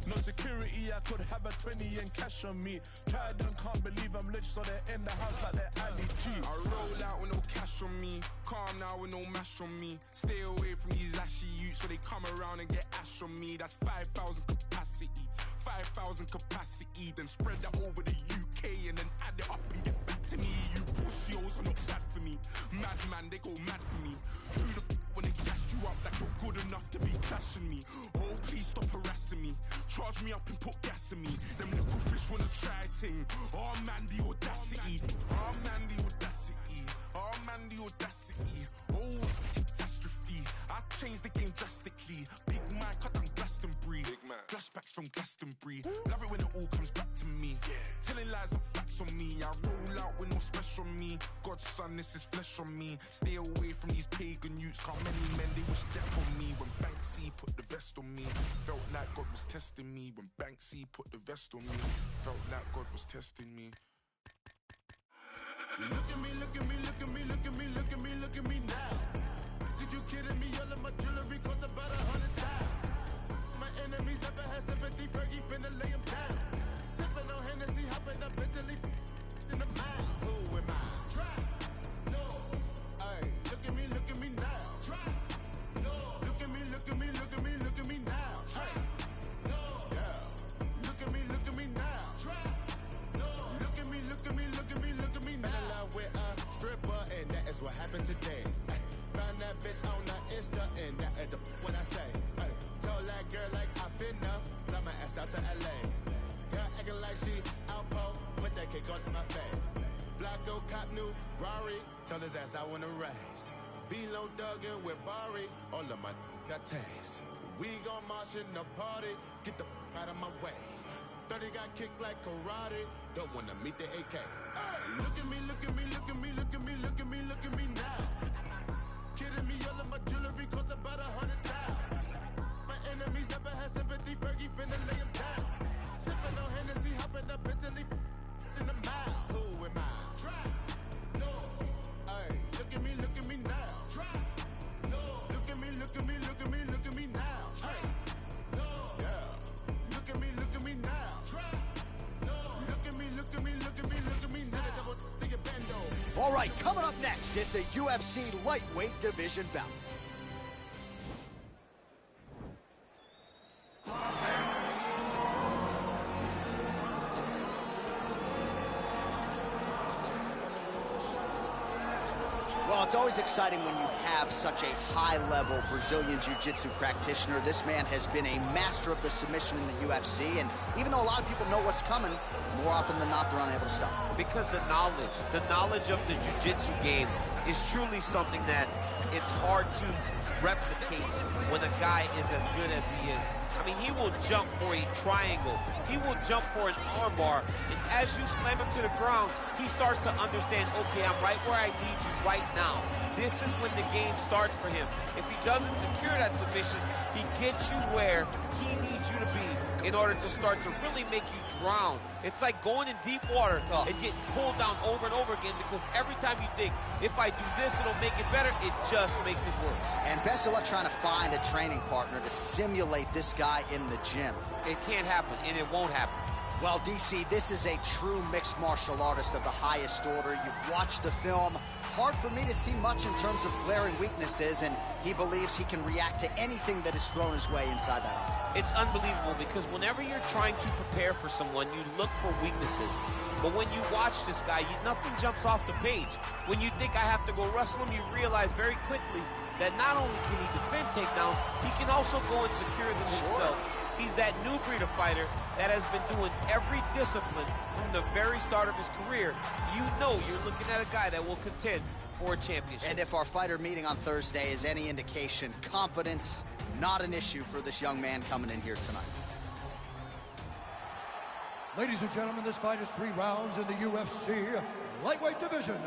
No security, I could have a 20 and cash on me. Tried and can't believe I'm rich, so they're in the house like they're Ali G. I roll out with no cash on me. Calm now with no mash on me. Stay away from these ashy youths, so they come around and get ash on me. That's 5,000 capacity. 5,000 capacity. Then spread that over the UK and then add it up and get back to me. You pussios are not bad for me. Madman, they go mad for me. Who the when they gas you up like you're good enough to be clashing me? Oh, please stop harassing me. Charge me up and put gas in me. Them little fish wanna try ting. Oh man, the audacity. Oh man, the audacity. Oh man, the audacity. Oh, it's a catastrophe. I changed the game drastically. Big man, cut down Glastonbury. Flashbacks from Glastonbury. Love it when it all comes back to me. Telling lies and facts on me. I roll out with no special on me. God's son, this is flesh on me. Stay away from these pagan youths. Can't many men, they wish death on me. When Banksy put the vest on me, felt like God was testing me. When Banksy put the vest on me, felt like God was testing me. Look at me, look at me, look at me, look at me, look at me, look at me now. Did you kidding me? All of my jewelry cost about 100,000. My enemies never had sympathy. Fergie finna lay him down. Sipping on Hennessy, hopping up Italy in the mouth. Who am I? Try. No. Hey, look at me now. Try. No. Look at me, look at me, look at me, look at me now. Try. No. Yeah. Look at me now. Try. No. Look at me, look at me, look at me, look at me now. Fell in love with a stripper, and that is what happened today. Ay, found that bitch on the Insta, and that is the what I say. Ay, told that girl like I finna fly my ass out to LA. Girl acting like she outpost, put that cake on my face. Flacco cop new Rari, tell his ass I wanna race. Velo Duggan with Barry, all of my got taste. We gon' march in the party, get the out of my way. 30 got kicked like karate, don't wanna meet the AK. Hey, look at me, look at me, look at me, look at me, look at me, look at me now. Kidding me, all of my jewelry cost about 100,000. My enemies never had sympathy, Fergie finna lay him down. Sipping on Hennessy, hopping up Italy in the mouth. Who am I? Try. No. Hey, look at me now. Try. No. Look at me, look at me, look at me, look at me now. Hey. No. Yeah. Look at me now. Try. No. Look at me, look at me, look at me, look at me now. Take a bando. All right, coming up next, it's a UFC lightweight division bout. Well, it's always exciting when you have such a high-level Brazilian Jiu-Jitsu practitioner. This man has been a master of the submission in the UFC, and even though a lot of people know what's coming, more often than not, they're unable to stop. Because the knowledge of the Jiu-Jitsu game is truly something that it's hard to replicate when a guy is as good as he is. I mean, he will jump for a triangle. He will jump for an armbar. And as you slam him to the ground, he starts to understand, okay, I'm right where I need you right now. This is when the game starts for him. If he doesn't secure that submission, he gets you where he needs you to be in order to start to really make you drown. It's like going in deep water and getting pulled down over and over again, because every time you think, if I do this, it'll make it better, it just makes it worse. And best of luck trying to find a training partner to simulate this guy in the gym. It can't happen, and it won't happen. Well, DC, this is a true mixed martial artist of the highest order. You've watched the film. Hard for me to see much in terms of glaring weaknesses, and he believes he can react to anything that is thrown his way inside that arm. It's unbelievable because whenever you're trying to prepare for someone, you look for weaknesses. But when you watch this guy, nothing jumps off the page. When you think I have to go wrestle him, you realize very quickly that not only can he defend takedowns, he can also go and secure them himself. He's that new breed of fighter that has been doing every discipline from the very start of his career. You know you're looking at a guy that will contend for a championship. And if our fighter meeting on Thursday is any indication, confidence not an issue for this young man coming in here tonight. Ladies and gentlemen, this fight is 3 rounds in the UFC lightweight division.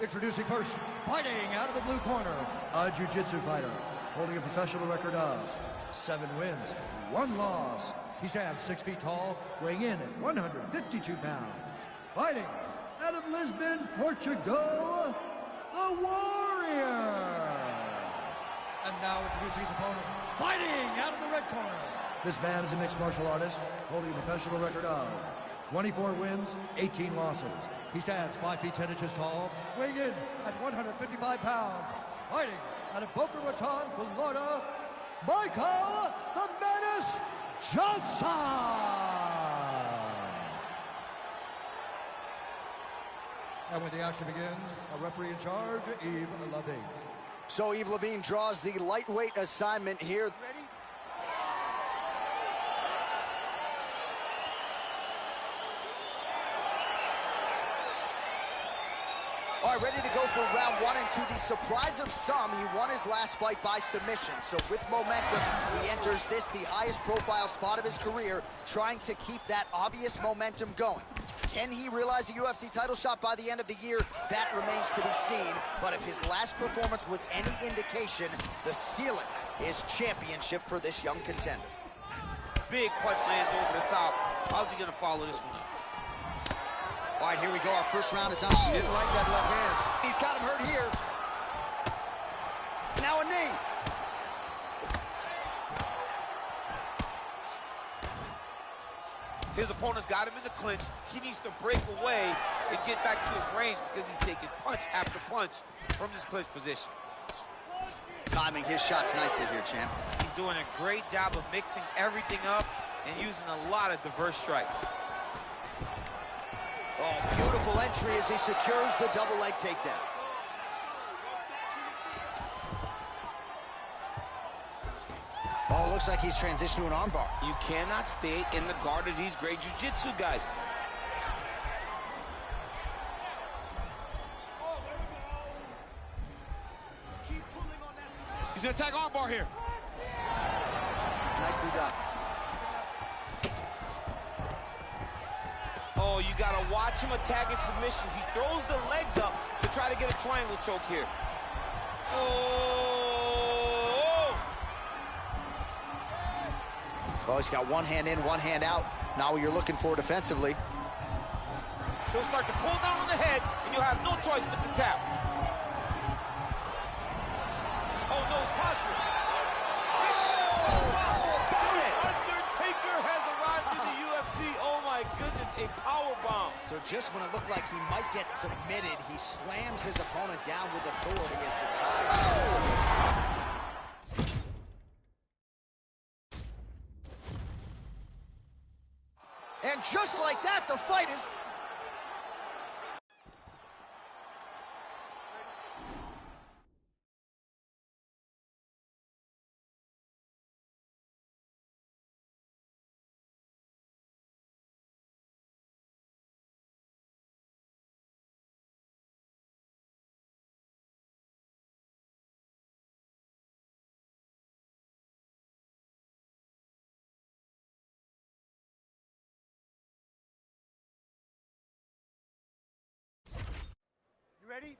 Introducing first, fighting out of the blue corner, a jiu-jitsu fighter holding a professional record of 7 wins, 1 loss. He stands 6 feet tall, weighing in at 152 pounds. Fighting out of Lisbon, Portugal, the Warrior. And now introducing his opponent, fighting out of the red corner. This man is a mixed martial artist, holding a professional record of 24 wins, 18 losses. He stands 5 feet 10 inches tall, weighing in at 155 pounds. Fighting out of Boca Raton, Florida, Michael the Menace Johnson. And when the action begins, a referee in charge, Yves Levine. So Yves Levine draws the lightweight assignment here. Ready? All right, ready to go for round 1, and to the surprise of some, he won his last fight by submission. So with momentum, he enters this, the highest profile spot of his career, trying to keep that obvious momentum going. Can he realize a UFC title shot by the end of the year? That remains to be seen. But if his last performance was any indication, the ceiling is championship for this young contender. Big punch lands over the top. How's he gonna follow this one up? All right, here we go. Our first round is on. Didn't like that left hand. He's got him hurt here. Now a knee. His opponent's got him in the clinch. He needs to break away and get back to his range because he's taking punch after punch from this clinch position. Timing his shots nicely here, champ. He's doing a great job of mixing everything up and using a lot of diverse strikes. Oh, beautiful entry as he secures the double leg takedown. Oh, looks like he's transitioned to an armbar. You cannot stay in the guard of these great jiu-jitsu guys. He's gonna attack armbar here. Nicely done. Oh, you gotta watch him attacking submissions. He throws the legs up to try to get a triangle choke here. Oh! Well, he's got one hand in, one hand out. Now what you're looking for defensively. He'll start to pull down on the head, and you'll have no choice but to tap. Oh, no, it's posturing. Oh my goodness, a power bomb. So just when it looked like he might get submitted, he slams his opponent down with authority as the tide turns. And just like that, the fight is... Ready?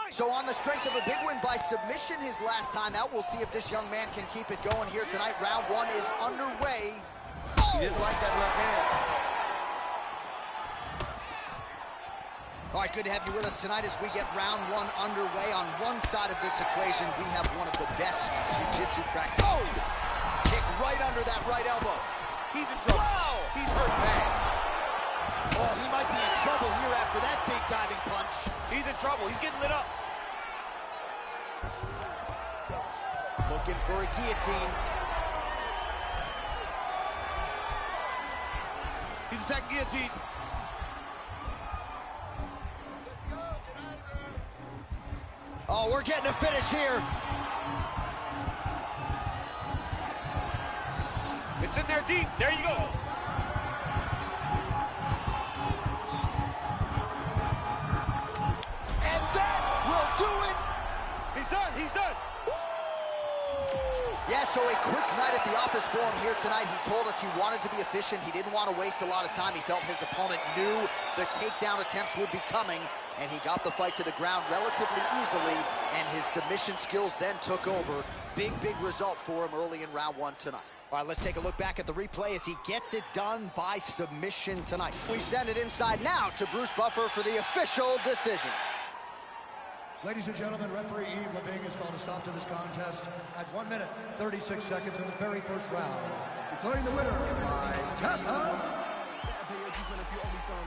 So on the strength of a big win by submission his last time out, we'll see if this young man can keep it going here tonight. Round 1 is underway. He didn't like that left hand. All right, good to have you with us tonight as we get round 1 underway. On one side of this equation, we have one of the best jiu-jitsu practice. Oh! Kick right under that right elbow. He's in trouble. Wow! He's hurt bad. Oh, he might be in trouble here after that big diving punch. He's in trouble. He's getting lit up. Looking for a guillotine. He's attacking guillotine. Oh, we're getting a finish here. It's in there deep. There you go. And that will do it. He's done. He's done. Yeah, so a quick night at the office for him here tonight. He told us he wanted to be efficient. He didn't want to waste a lot of time. He felt his opponent knew the takedown attempts would be coming, and he got the fight to the ground relatively easily, and his submission skills then took over. Big result for him early in round one tonight. All right, let's take a look back at the replay as he gets it done by submission tonight. We send it inside now to Bruce Buffer for the official decision. Ladies and gentlemen, referee Yves Leving has called a stop to this contest at 1 minute, 36 seconds in the very first round. Declaring the winner by tap out, Lourenço.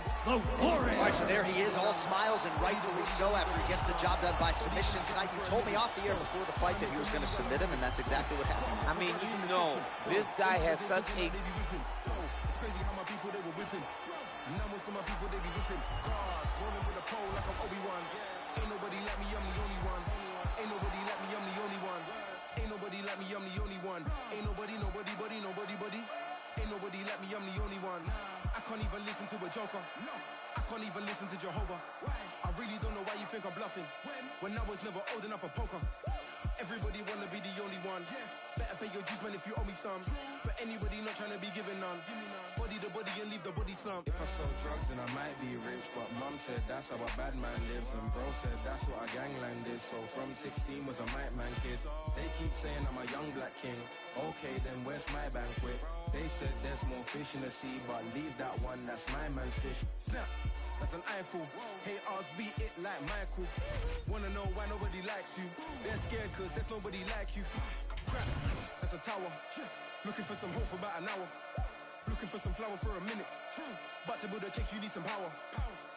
All right, so there he is, all smiles, and rightfully so after he gets the job done by submission tonight. You told me off the air before the fight that he was going to submit him, and that's exactly what happened. I mean, you know, this guy has such a... It's crazy how my people, they were whipping. And now most of my people, they be whipping. Cars, rolling with a pole like I'm Obi-Wan. Ain't nobody like me, I'm the only one. Ain't nobody like me, I'm the only one. Ain't nobody like me, I'm the only one. Ain't nobody. Ain't nobody like me, I'm the only one. I can't even listen to a joker. I can't even listen to Jehovah. I really don't know why you think I'm bluffing. When I was never old enough for poker. Everybody wanna be the only one. Better pay your dues, man, if you owe me some. For anybody not trying to be given none. Body the body and leave the body slump. If I sell drugs, then I might be rich. But mum said that's how a bad man lives. And bro said that's what a gangland is. So from 16 was a might man kid. They keep saying I'm a young black king. Okay, then where's my banquet? They said there's more fish in the sea, but leave that one, that's my man's fish. Snap, that's an eyeful. Haters beat it like Michael. Wanna know why nobody likes you? They're scared cause there's nobody like you. Crap, that's a tower. Looking for some hope for about an hour. Looking for some flour for a minute. But to build a cake you need some power.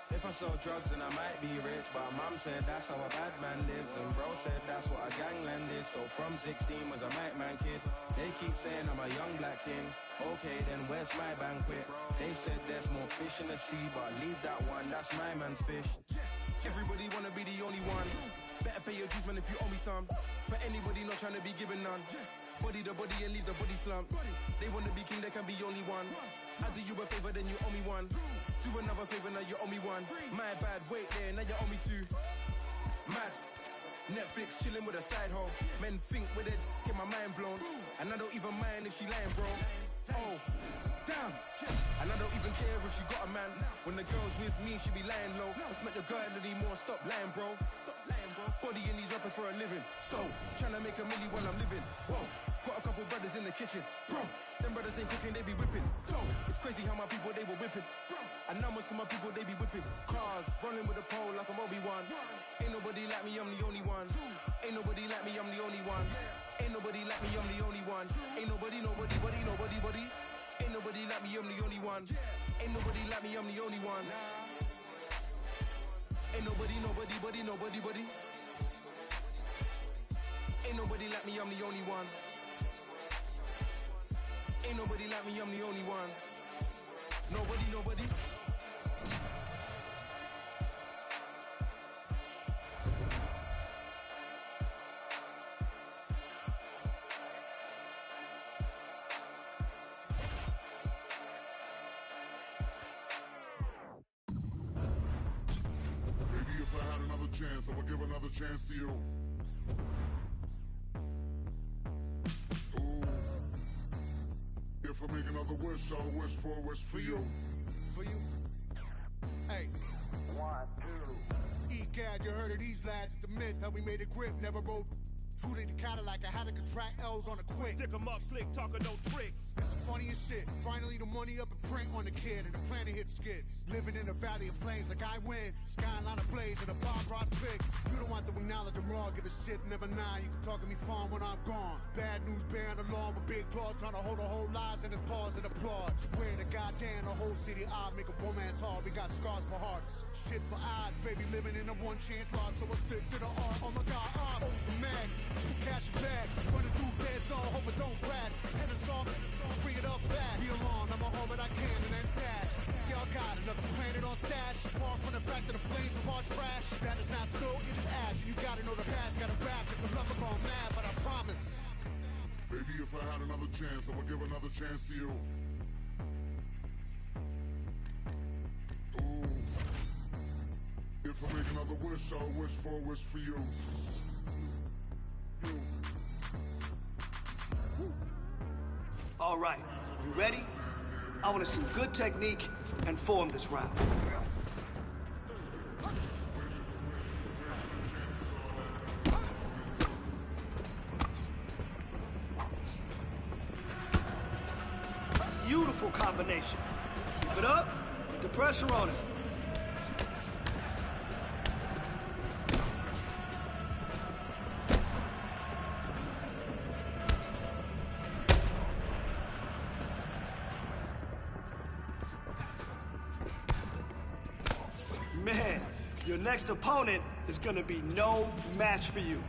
If I sell drugs then I might be rich. But mom said that's how a bad man lives. And bro said that's what a gangland is. So from 16 was a might man kid. They keep saying I'm a young black king. Okay, then where's my banquet? They said there's more fish in the sea, but leave that one, that's my man's fish. Everybody wanna be the only one. Better pay your dues, man, if you owe me some. For anybody not trying to be given none. Body the body and leave the body slump. They wanna be king, they can be only one. I do you a favor, then you owe me one. Do another favor, now you owe me one. My bad, wait there, now you owe me two. Mad. Netflix chilling with a side hoe. Men think with it, get my mind blown. And I don't even mind if she lying, bro. Oh, damn. And I don't even care if she got a man. When the girl's with me, she be lying low. It's not your girl anymore, stop lying, bro. Stop lying, bro. Body in these rappers for a living. So, tryna make a milli while I'm living. Whoa, got a couple brothers in the kitchen. Bro, them brothers ain't cooking, they be whipping. Yo, it's crazy how my people, they were whipping. And now most of my people, they be whipping. Cars, rolling with a pole like I'm Obi-Wan. Ain't nobody like me, I'm the only one. Ain't nobody like me, I'm the only one. Ain't nobody like me, I'm the only one. Ain't nobody. Ain't nobody like me, I'm the only one. Ain't nobody like me, I'm the only one. Ain't nobody. Ain't nobody like me, I'm the only one. Ain't nobody like me, I'm the only one. Nobody. Chance, I would give another chance to you. Ooh. If I make another wish, I'll wish for you. For you? Hey. 1, 2. E-Gad, you heard of these lads, the myth, how we made a grip, never rode. Truly the Cadillac, I had to contract L's on a quick. Dick 'em up, slick, talking no tricks. It's the funniest shit. Finally the money up and print on the kid, and the planet hit skids. Living in a valley of flames, like I win. Skyline ablaze, and a bomb rise big. You don't want to acknowledge I'm raw, give a shit, never nine. You can talk to me fun when I'm gone. Bad news bearing along with big claws, trying to hold our whole lives in his paws and applaud. Swear to goddamn, the whole city odd, make a romance hard. We got scars for hearts, shit for eyes, baby, living in a one chance lot. So I stick to the art. Oh my God, I'm so mad. Cash bag, running through dead zone, hope it don't crash. Tennis off, bring it up fast. Be alone, I'm a home, but I can and then dash. Back to the flames of our trash. That is not still, it is ash. You gotta know the past, gotta back. It's a lover gone mad, but I promise. Maybe if I had another chance, I would give another chance to you. Ooh. If I make another wish, I'll wish for a wish for you. All right, you ready? I want to see good technique and form this round. Beautiful combination. Keep it up, put the pressure on it. Man, your next opponent is gonna be no match for you.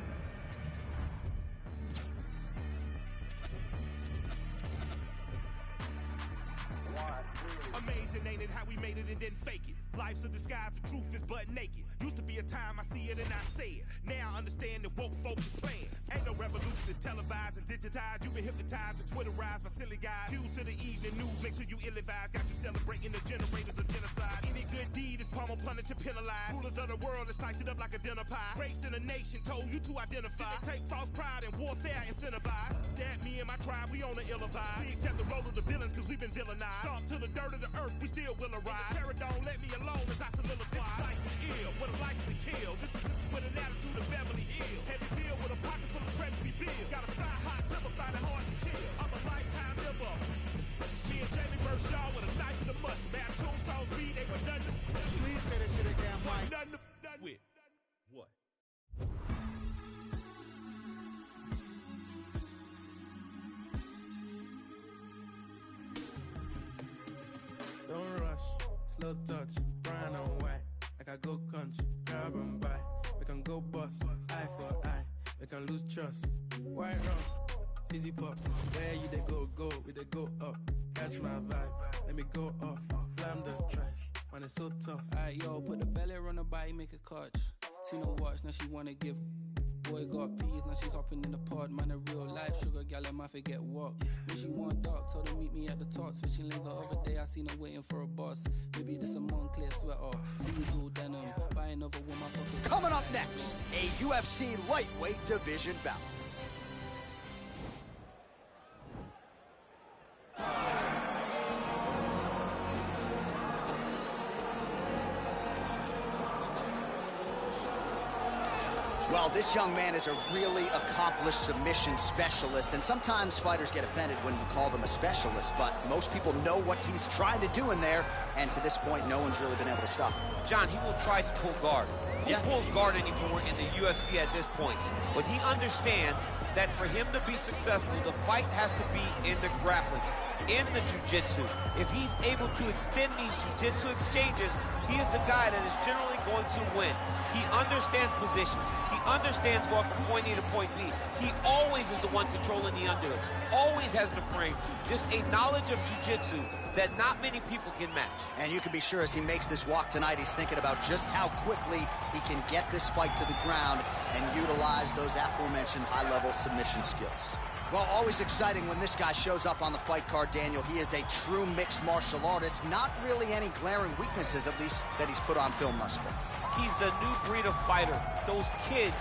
Amazing, ain't it, how we made it and didn't fake it. Life's a disguise, the truth is butt naked. Used to be a time I see it and I say it. Now I understand that woke folks is playing. Ain't no revolution, it's televised and digitized. You've been hypnotized and Twitterized by silly guys. Due to the evening news, make sure you ill-advised. Got you celebrating the generators of genocide. Any good deed is pummel, punished, and penalized. Rulers of the world is sliced it up like a dinner pie. Race in a nation told you to identify. Take false pride and warfare incentivized. That me and my tribe, we on the ill vibe. We accept the role of the villains cause we've been villainized. Stomp to the dirt of the earth, we still will arise. Terror don't let me alone as I solidify. Like the ill, with a license to kill. This is with an attitude of Beverly Hills. Heavy bill with a pocket full of treasures we build. Got a fly hot temper, find it hard to chill. I'm a lifetime member. She and Jamie verse Shaw with a knife in the must. Bad tombstones read, they were nothing. Please say that shit again, Mike. Nothing with. What? Don't rush, slow touch, brown and white. Like I go country, grab and buy. We can go bust, eye for eye. We can lose trust. White rum, fizzy pop. Where you they go, we they go up. Catch my vibe, let me go off. Blam the trash, man it's so tough. Alright, yo, put the belly on her body, make a catch. See no watch, now she wanna give. Boy got peas, now she hopping in the pod. Man, a real life sugar gal, I might forget what. When she want dark, told her meet me at the top. Switching lanes the other day, I seen her waiting for a bus. Maybe this a Moncler sweater, diesel denim. Buy another one, my pockets. Coming up next, a UFC lightweight division bout. Well, this young man is a really accomplished submission specialist, and sometimes fighters get offended when you call them a specialist, but most people know what he's trying to do in there, and to this point, no one's really been able to stop him. John, he will try to pull guard. Who pulls guard anymore in the UFC at this point? But he understands that for him to be successful, the fight has to be in the grappling, in the jiu-jitsu. If he's able to extend these jiu-jitsu exchanges, he is the guy that is generally going to win. He understands position. He understands going from point A to point B. He always is the one controlling the underhook. Always has the frame. Just a knowledge of jiu-jitsu that not many people can match. And you can be sure as he makes this walk tonight, he's thinking about just how quickly he can get this fight to the ground and utilize those aforementioned high-level submission skills. Well, always exciting when this guy shows up on the fight card, Daniel. He is a true mixed martial artist. Not really any glaring weaknesses, at least, that he's put on film thus far. He's the new breed of fighter. Those kids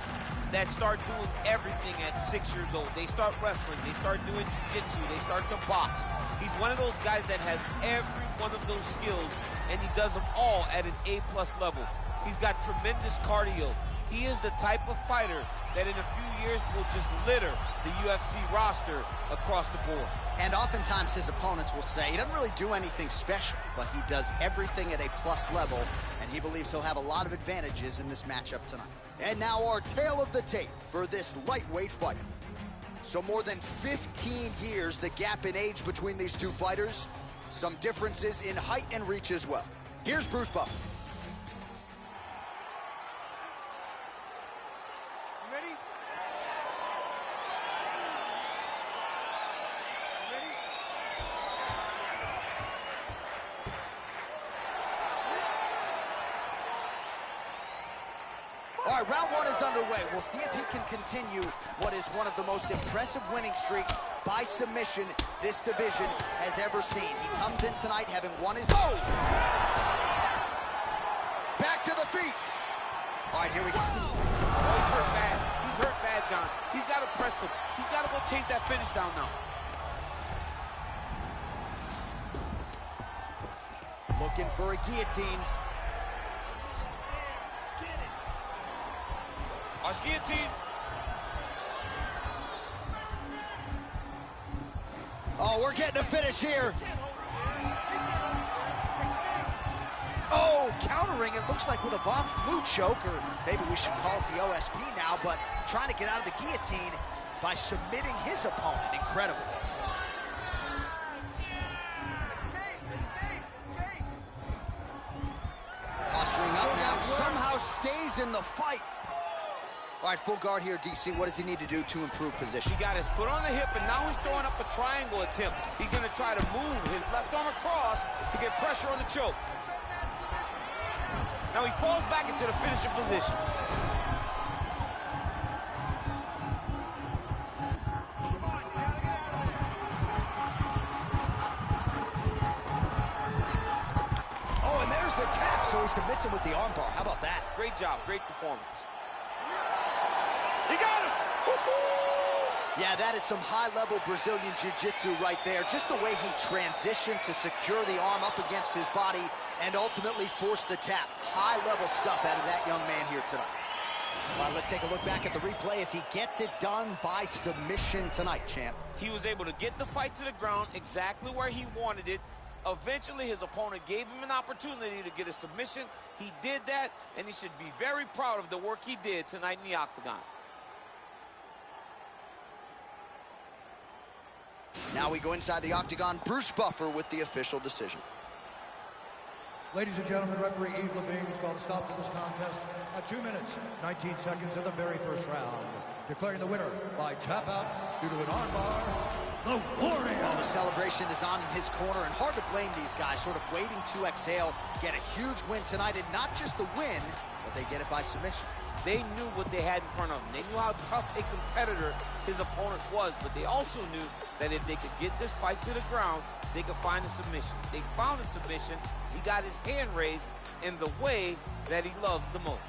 that start doing everything at 6 years old. They start wrestling. They start doing jiu-jitsu. They start to box. He's one of those guys that has every one of those skills, and he does them all at an A+ level. He's got tremendous cardio. He is the type of fighter that in a few years will just litter the UFC roster across the board. And oftentimes his opponents will say he doesn't really do anything special, but he does everything at a plus level, and he believes he'll have a lot of advantages in this matchup tonight. And now our tale of the tape for this lightweight fight. So more than 15 years, the gap in age between these two fighters. Some differences in height and reach as well. Here's Bruce Buffer. All right, round one is underway. We'll see if he can continue what is one of the most impressive winning streaks by submission this division has ever seen. He comes in tonight having won his... Oh! Back to the feet. All right, here we go. Oh, he's hurt bad. He's hurt bad, John. He's got to press him. He's got to go chase that finish down now. Looking for a guillotine. Watch guillotine. Oh, we're getting a finish here. Oh, countering, it looks like with a bomb flu choke, or maybe we should call it the OSP now, but trying to get out of the guillotine by submitting his opponent. Incredible. Escape. Posturing up now, somehow stays in the fight. All right, full guard here, DC. What does he need to do to improve position? He got his foot on the hip, and now he's throwing up a triangle attempt. He's going to try to move his left arm across to get pressure on the choke. Now he falls back into the finishing position. Oh, and there's the tap, so he submits him with the armbar. How about that? Great job, great performance. He got him! Yeah, that is some high-level Brazilian jiu-jitsu right there. Just the way he transitioned to secure the arm up against his body and ultimately force the tap. High-level stuff out of that young man here tonight. All right, let's take a look back at the replay as he gets it done by submission tonight, champ. He was able to get the fight to the ground exactly where he wanted it. Eventually, his opponent gave him an opportunity to get a submission. He did that, and he should be very proud of the work he did tonight in the octagon. Now we go inside the octagon. Bruce Buffer with the official decision. Ladies and gentlemen, referee Yves Levine has called a stop to this contest at 2 minutes, 19 seconds of the very first round. Declaring the winner by tap out due to an armbar, the Warrior. Well, the celebration is on in his corner, and hard to blame these guys, sort of waiting to exhale, get a huge win tonight, and not just the win, but they get it by submission. They knew what they had in front of them. They knew how tough a competitor his opponent was, but they also knew that if they could get this fight to the ground, they could find a submission. They found a submission. He got his hand raised in the way that he loves the most.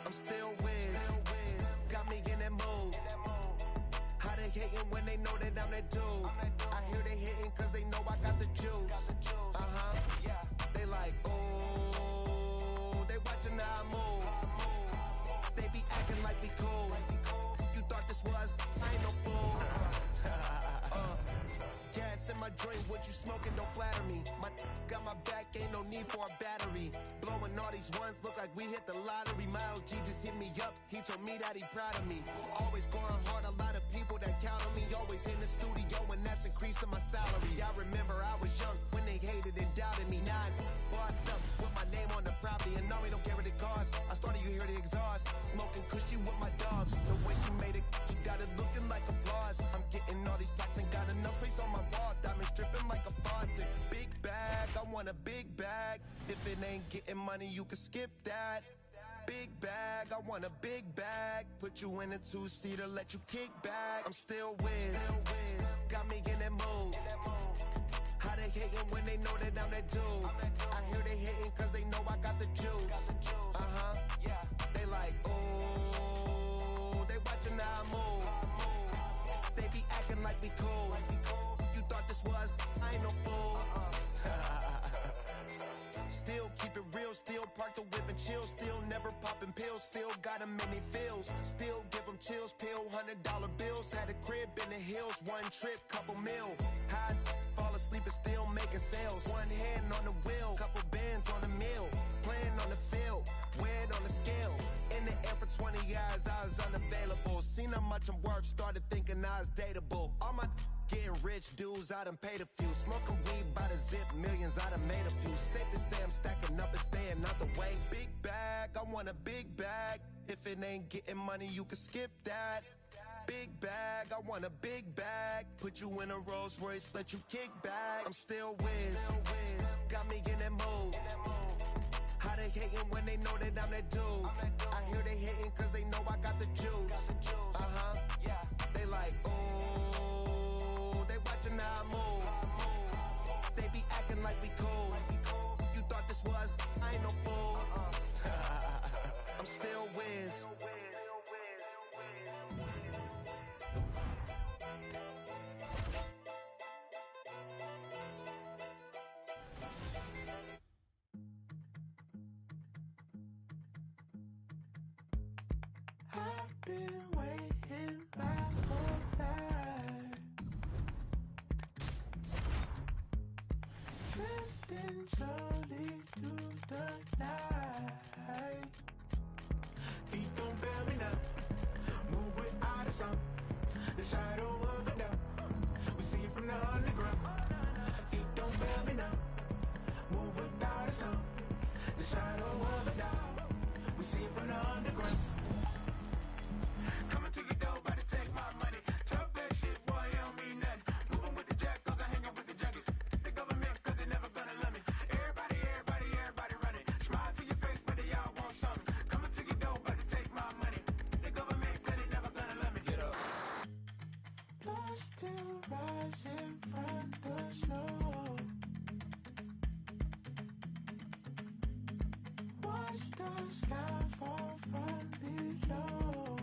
I'm still whiz. Got me in that mood. How they hating when they know that I'm that dude? I hear they hating cause they know I got the juice. They like, ooh, they watching how I move. They be acting like we cool. You thought this was, I ain't no fool. Gas in my joint, what you smoking, don't flatter me. My got my back, ain't no need for a battery. Blowing all these ones, look like we hit the lottery. My OG just hit me up, he told me that he proud of me. Always going hard, a lot of people that count on me. Always in the studio, and that's increasing my salary. I remember I was young when they hated and doubted me. Now I'm bossed up with my name on the property, and now we don't care what it costs. I started, you hear the exhaust, smoking cushy with my dogs. The way she made it, she got it looking like applause. I'm getting all these plaques, ain't got enough space on my wall. Diamonds dripping like a faucet. Big bag, I want a big bag. If it ain't getting money, you can skip that. Big bag, I want a big bag. Put you in a two-seater, let you kick back. I'm still whiz. Got me in that mood. How they hating when they know that I'm that dude? I hear they hating cause they know I got the juice. They like, ooh, they watching how I move. They be acting like we cool. You thought this was, I ain't no fool. Still keep it real, still park the whip and chill. Still never popping pills, still got them in they feels. Still give them chills, pill, $100 bills. Had a crib in the hills, one trip, couple mil. High, fall asleep and still making sales. One hand on the wheel, couple bands on the mill. Playing on the field, weighed on the scale. In the air for 20 years, I was unavailable. Seen how much I'm worth, started thinking I was dateable. All my getting rich dudes, I done paid a few. Smoking weed by the zip, millions, I done made a few. State to stay, I'm stacking up and staying out the way. Big bag, I want a big bag. If it ain't getting money, you can skip that. Big bag, I want a big bag. Put you in a Rolls Royce, let you kick back. I'm still whiz. Got me in that mood. How they hating when they know that I'm that dude? I hear they hating cause they know I got the juice. They like, ooh, they watching how I move. They be acting like we cool. You thought this was, I ain't no fool. I'm still whiz. I've been waiting my whole life, drifting slowly through the night. Feet don't fail me now, move without a sound. The shadow of a doubt, we see it from the underground. Feet don't fail me now, move without a sound. The shadow of a doubt, we see it from the underground. Coming to your door, about to take my money. Talk that shit, boy, you don't mean nothing. Moving with the jack, cause I hang out with the junkies. The government, cause they never gonna love me. Everybody running. Smile to your face, but they all want something. Coming to your door, about to take my money. The government, cause they never gonna love me. Get up. Blood still rising from the snow. Watch the sky fall from below.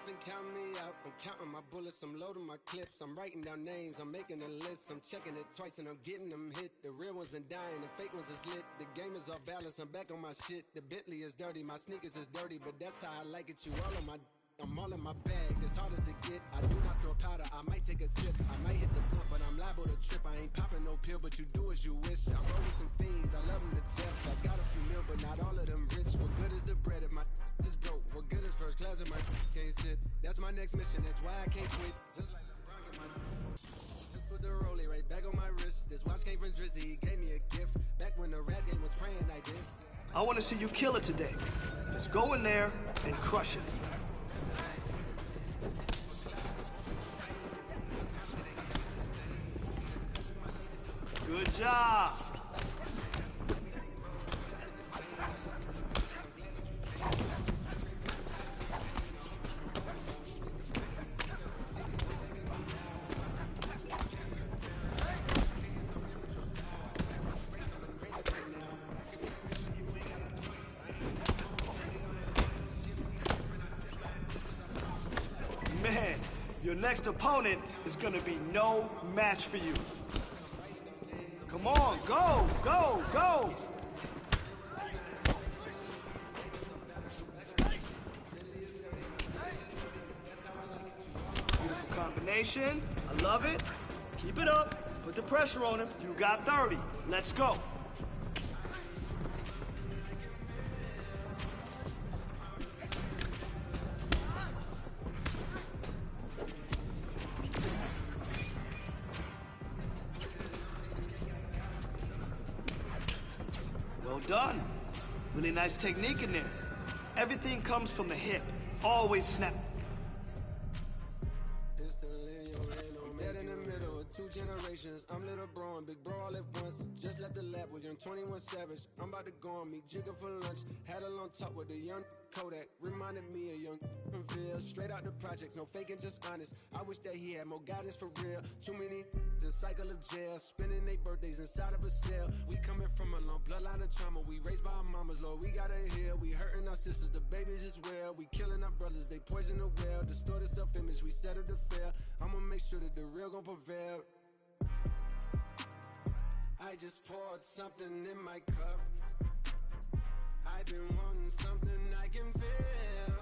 Been counting me out, I'm counting my bullets, I'm loading my clips, I'm writing down names, I'm making a list, I'm checking it twice and I'm getting them hit. The real ones been dying, the fake ones is lit. The game is off balance, I'm back on my shit. The Bentley is dirty, my sneakers is dirty, but that's how I like it. You all on my, I'm all in my bag, as hard as it get. I do not store powder, I might take a sip, I might hit the blunt, but I'm liable to trip. I ain't popping no pill, but you do as you wish. I roll with some fiends, I love them to death. I got a few mil, but not all of them rich. What good is the bread if my is broke? What good is first class if my can't sit? That's my next mission, that's why I can't quit. Just like LeBron, get my just put the rollie right back on my wrist. This watch came from Drizzy, he gave me a gift. Back when the rap game was praying like this. I want to see you kill it today. Let's go in there and crush it. Good job. Man, your next opponent is gonna be no match for you. Come on, go, go, go! Beautiful combination. I love it. Keep it up. Put the pressure on him. You got 30. Let's go. Well done. Really nice technique in there. Everything comes from the hip. Always snap. Dead in the middle of 2 generations. I'm little bro and big bro all at once. Just left the lab with young 21 Savage. I'm about to go on me jigger for lunch. Had a long talk with a young Kodak. Reminded me of young Ville. Straight out the project, no faking, just honest. I wish that he had more guidance for real. Too many the cycle of jail. Spending their birthdays inside of a cell. We coming from a long bloodline of trauma. We raised by our mamas, Lord, we gotta heal. We hurting our sisters, the babies as well. We killing our brothers, they poison the well. Distorted self-image, we settle to fail. I'ma make sure that the real gon' prevail. I just poured something in my cup. I've been wanting something I can feel.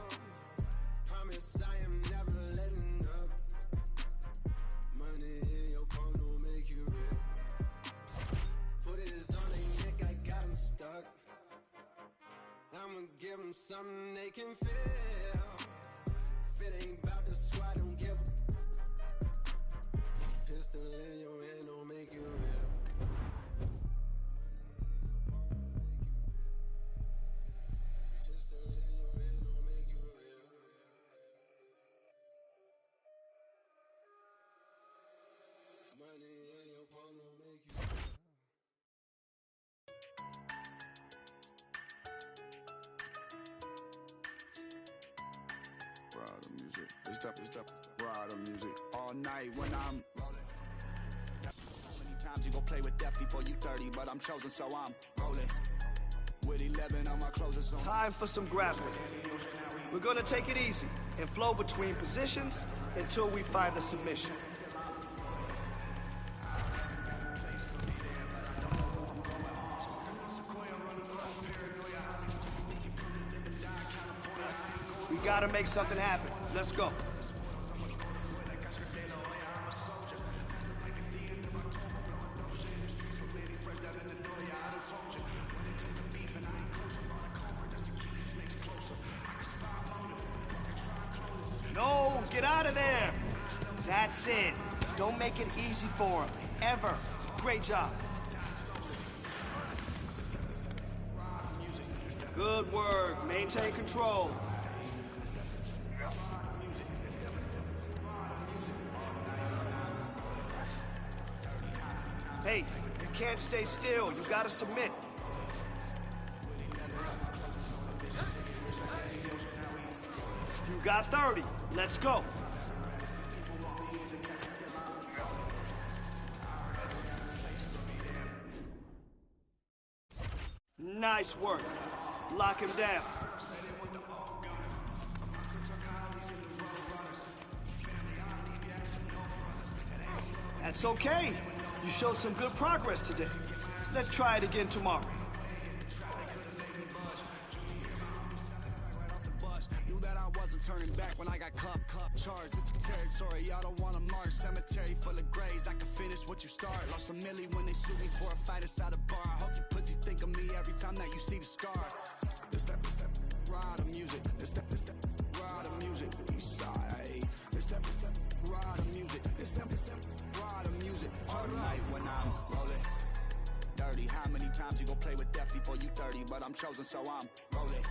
Promise I am never letting up. Money in your palm don't make you real. Put it on their neck, I got them stuck. I'ma give them something they can feel. If it ain't about the squad, don't give a pistol in your hand don't make you real. Ride the music, it's up, ride the music all night when I'm rolling. How many times you gon' play with death before you 30, but I'm chosen, so I'm rolling. With 11 on my closest zone. Time for some grappling. We're gonna take it easy and flow between positions until we find the submission. We gotta make something happen. Let's go. No, get out of there. That's it. Don't make it easy for him, ever. Great job. Good work. Maintain control. Hey, you can't stay still. You gotta submit. You got 30. Let's go. Nice work. Lock him down. That's okay. You showed some good progress today. Let's try it again tomorrow. Knew that I wasn't turning back when I got cup charged. It's the territory, y'all don't wanna march. Cemetery full of graves, I can finish what you start. Lost a milli when they shoot me for a fight inside a bar. I hope you pussy think of me every time that you see the scar. This that, ride the music. This that, ride the music. East side, this that, ride the music. This that, ride the music. All night when I'm rolling dirty. How many times you gon' play with death before you 30? But I'm chosen, so I'm rolling.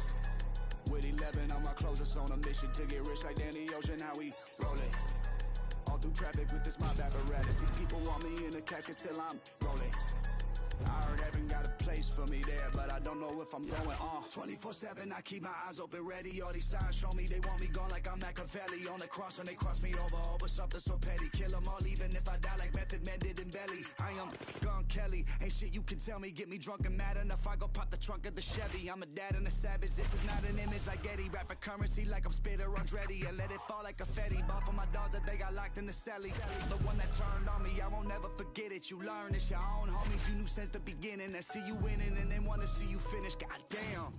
With 11 on my closest on a mission to get rich like Danny Ocean, how we rolling. All through traffic with this mob apparatus. These people want me in a casket, still I'm rolling. I heard heaven got a place for me there, but I don't know if I'm going on. 24/7, I keep my eyes open, ready. All these signs show me they want me gone like I'm Machiavelli. On the cross when they cross me over something so petty. Kill them all even if I die like Method Man did in Belly. I am Gun Kelly, ain't shit you can tell me. Get me drunk and mad enough, I go pop the trunk of the Chevy. I'm a dad and a savage, this is not an image like Getty. Rap for currency like I'm Spitter Andretti. And let it fall like confetti. Ball for my dogs that they got locked in the celly. The one that turned on me, I won't never forget it. You learn it's your own homies, you knew since the beginning. That see you winning and they wanna see you finish. Goddamn.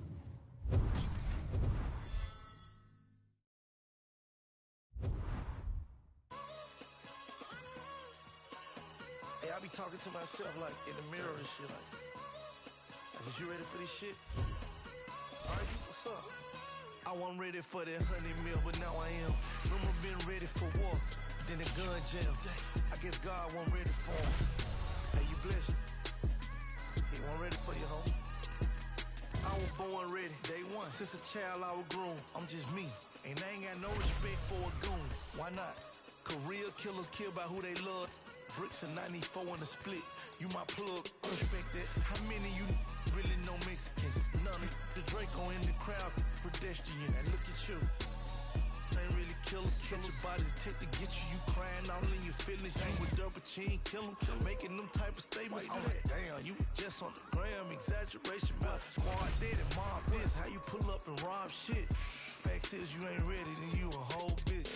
Hey, I be talking to myself like in the mirror and shit like, is you ready for this shit? Alright, what's up? I wasn't ready for that 100 mil, but now I am. Remember being ready for war, then the gun jam. I guess God wasn't ready for him. Hey, you blessed. He wasn't ready for you, homie. I was born ready, day one. Since a child I was grown, I'm just me. And I ain't got no respect for a goon. Why not? Career killers kill by who they love. Bricks and 94 in the split. You my plug, respect that. How many you really know Mexicans? None of the Draco in the crowd, pedestrian. And look at you. Ain't really killers, catch your body take to get you. You crying all in your feelings. You with double chin, kill them, making them type of statements. I'm like, damn, you just on the gram, exaggeration, but squad dead and mob this. How you pull up and rob shit? Fact is, you ain't ready, then you a whole bitch.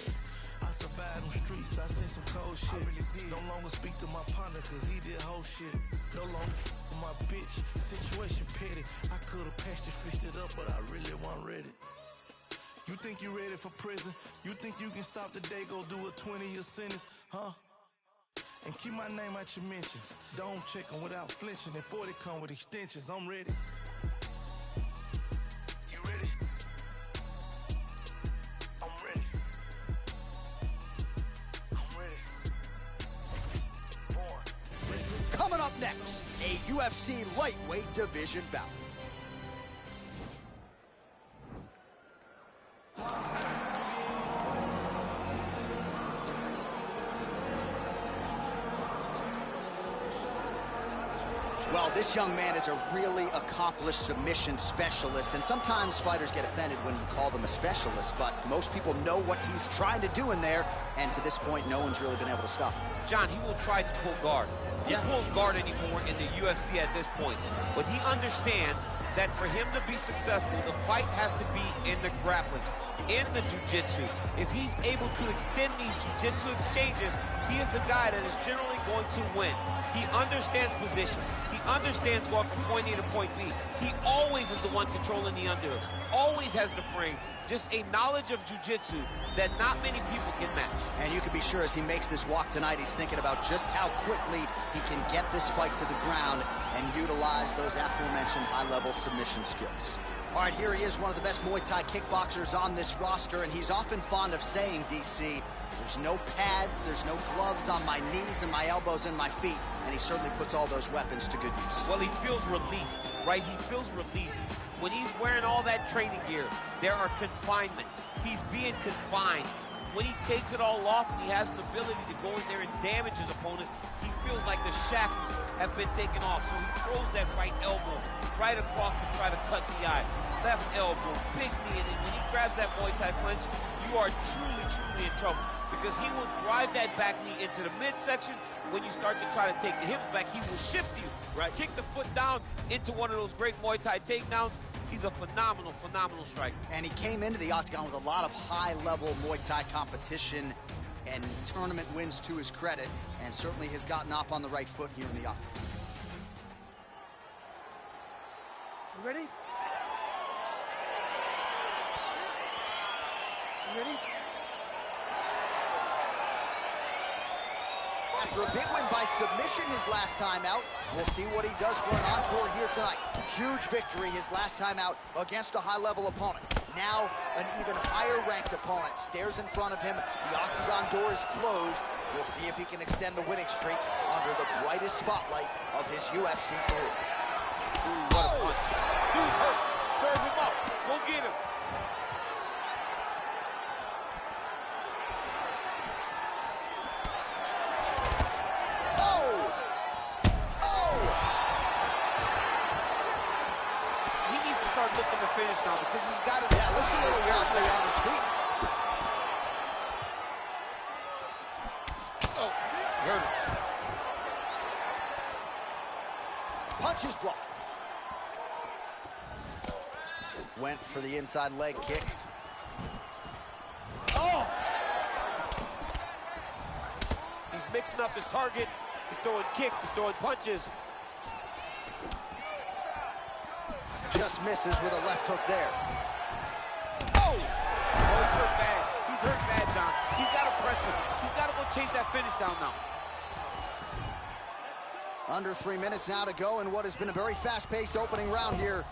I survived them streets, I seen some cold shit. I really did. No longer speak to my partner, cause he did whole shit. No longer for my bitch, situation petty. I could've patched it, fixed it up, but I really wasn't ready. You think you ready for prison? You think you can stop the day, go do a 20-year sentence, huh? And keep my name out your mentions. Don't check them without flinching. And 40 come with extensions, I'm ready. You ready? I'm ready. I'm ready. Born. Ready. Coming up next, a UFC lightweight division bout. Well, this young man is a really accomplished submission specialist, and sometimes fighters get offended when you call them a specialist, but most people know what he's trying to do in there, and to this point, no one's really been able to stop him. John, he will try to pull guard. He pulls guard anymore in the UFC at this point, but he understands that for him to be successful, the fight has to be in the grappling, in the jiu-jitsu. If he's able to extend these jiu-jitsu exchanges, he is the guy that is generally going to win. He understands position. He understands going from point A to point B. He always is the one controlling the underhook. Always has the frame. Just a knowledge of jiu-jitsu that not many people can match. And you can be sure as he makes this walk tonight, he's thinking about just how quickly he can get this fight to the ground and utilize those aforementioned high-level submission skills. All right, here he is, one of the best Muay Thai kickboxers on this roster, and he's often fond of saying, DC, there's no pads, there's no gloves on my knees and my elbows and my feet, and he certainly puts all those weapons to good use. Well, he feels released, right? He feels released. When he's wearing all that training gear, there are confinements. He's being confined. When he takes it all off and he has the ability to go in there and damage his opponent, he feels like the shackles have been taken off. So he throws that right elbow right across to try to cut the eye. Left elbow, big knee, and when he grabs that Muay Thai clinch, you are truly, truly in trouble. because he will drive that back knee into the midsection. When you start to try to take the hips back, he will shift you. Right. Kick the foot down into one of those great Muay Thai takedowns. He's a phenomenal, phenomenal striker. And he came into the octagon with a lot of high-level Muay Thai competition and tournament wins to his credit, and certainly has gotten off on the right foot here in the octagon. You ready? You ready? After a big win by submission his last time out, we'll see what he does for an encore here tonight. Huge victory his last time out against a high-level opponent. Now, an even higher-ranked opponent stares in front of him. The octagon door is closed. We'll see if he can extend the winning streak under the brightest spotlight of his UFC career. Ooh, what a punch. Dude's hurt. Serve him up. Go get him. Looking to finish now because he's got his... Yeah, looks a little wobbly on his feet. Oh, hurt him. Punch is blocked. Went for the inside leg kick. Oh! He's mixing up his target. He's throwing kicks. He's throwing punches. Just misses with a left hook there. Oh! Oh, he's hurt bad. He's hurt bad, John. He's got to press him. He's got to go chase that finish down now. Under 3 minutes now to go in what has been a very fast-paced opening round here.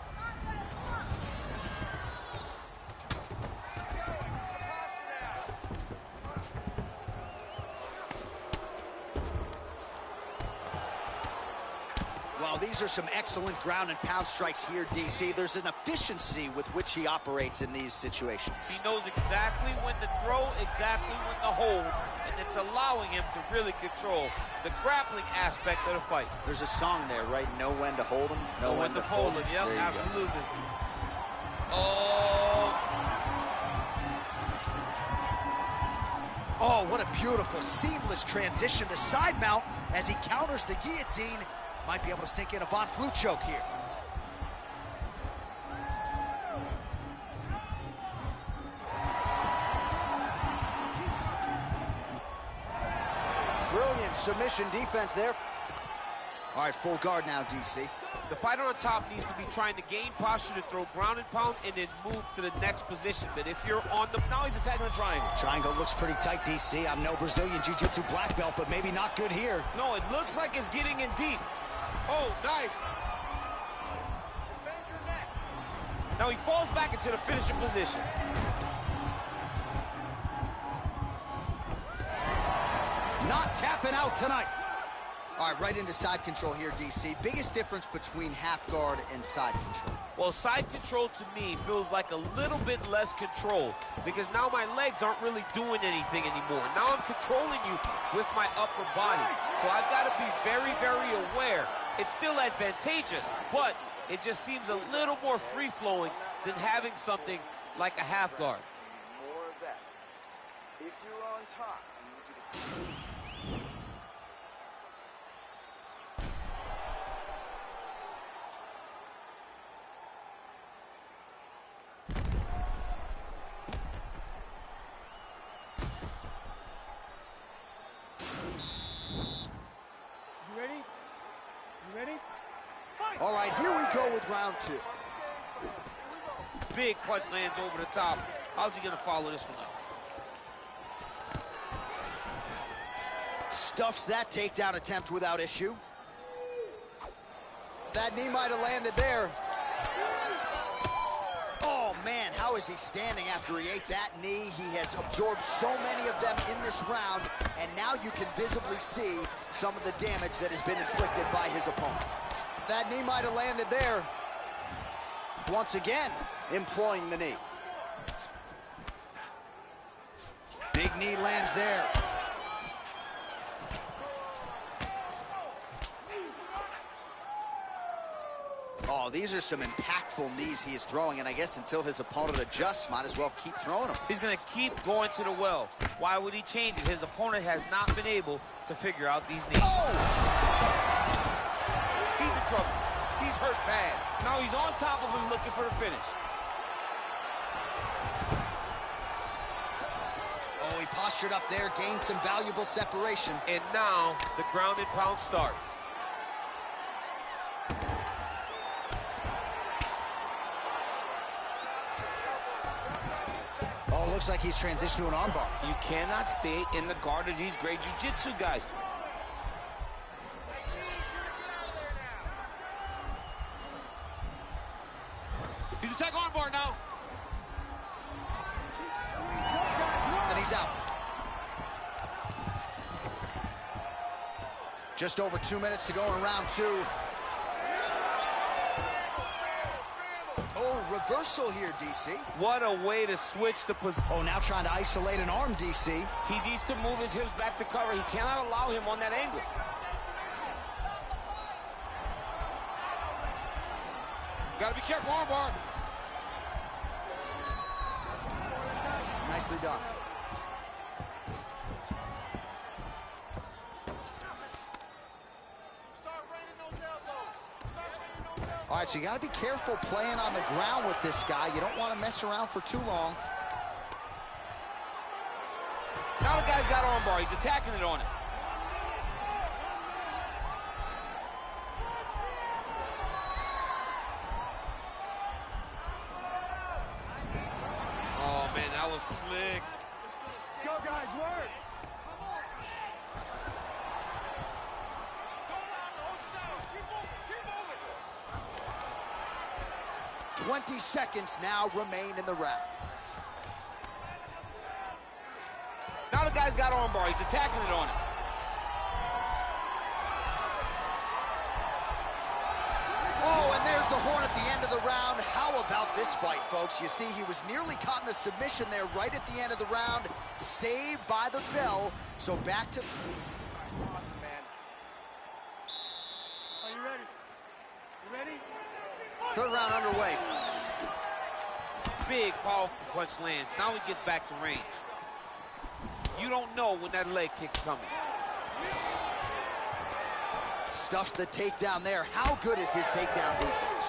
Well, these are some excellent ground and pound strikes here, DC. There's an efficiency with which he operates in these situations. He knows exactly when to throw, exactly when to hold, and it's allowing him to really control the grappling aspect of the fight. There's a song there, right? Know when to hold him, know when to fold him. Yep, absolutely. Oh. Oh, what a beautiful, seamless transition to side mount as he counters the guillotine. Might be able to sink in a Von Flue choke here. Brilliant submission defense there. All right, full guard now, DC. The fighter on top needs to be trying to gain posture to throw ground and pound and then move to the next position. But if you're on the... Now he's attacking the triangle. Triangle looks pretty tight, DC. I'm no Brazilian Jiu-Jitsu black belt, but maybe not good here. No, it looks like it's getting in deep. Oh, nice. Defend your neck. Now he falls back into the finishing position. Not tapping out tonight. All right, right into side control here, DC. Biggest difference between half guard and side control? Well, side control to me feels like a little bit less control because now my legs aren't really doing anything anymore. Now I'm controlling you with my upper body. So I've got to be very, very aware. It's still advantageous, but it just seems a little more free-flowing than having something like a half guard. More of that. If you're on top, I need you to... All right, here we go with round two. Big punch lands over the top. How's he gonna follow this one up? Stuffs that takedown attempt without issue. That knee might have landed there. Oh man, how is he standing after he ate that knee? He has absorbed so many of them in this round, and now you can visibly see some of the damage that has been inflicted by his opponent. That knee might have landed there. Once again, employing the knee. Big knee lands there. Oh, these are some impactful knees he is throwing, and I guess until his opponent adjusts, might as well keep throwing them. He's going to keep going to the well. Why would he change it? His opponent has not been able to figure out these knees. Oh! He's in trouble. He's hurt bad. Now he's on top of him looking for the finish. Oh, he postured up there, gained some valuable separation. And now the ground and pound starts. Oh, looks like he's transitioned to an armbar. You cannot stay in the guard of these great jiu-jitsu guys. He's attack armbar now. And he's out. Just over 2 minutes to go in round 2. Oh, reversal here, DC. What a way to switch the position. Oh, now trying to isolate an arm, DC. He needs to move his hips back to cover. He cannot allow him on that angle. Got to be careful, armbar. Nicely done. All right, so you got to be careful playing on the ground with this guy. You don't want to mess around for too long. Now the guy's got armbar. He's attacking it on it. Oh, man, that was slick. Let's go, guys, work. 20 seconds now remain in the round. Now the guy's got armbar. He's attacking it on it. Oh, and there's the horn at the end of the round. How about this fight, folks? You see, he was nearly caught in a submission there right at the end of the round. Saved by the bell. So back to... Awesome, man. Are you ready? You ready? Third round underway. Big, powerful punch lands. Now he gets back to range. You don't know when that leg kick's coming. Stuffs the takedown there. How good is his takedown defense?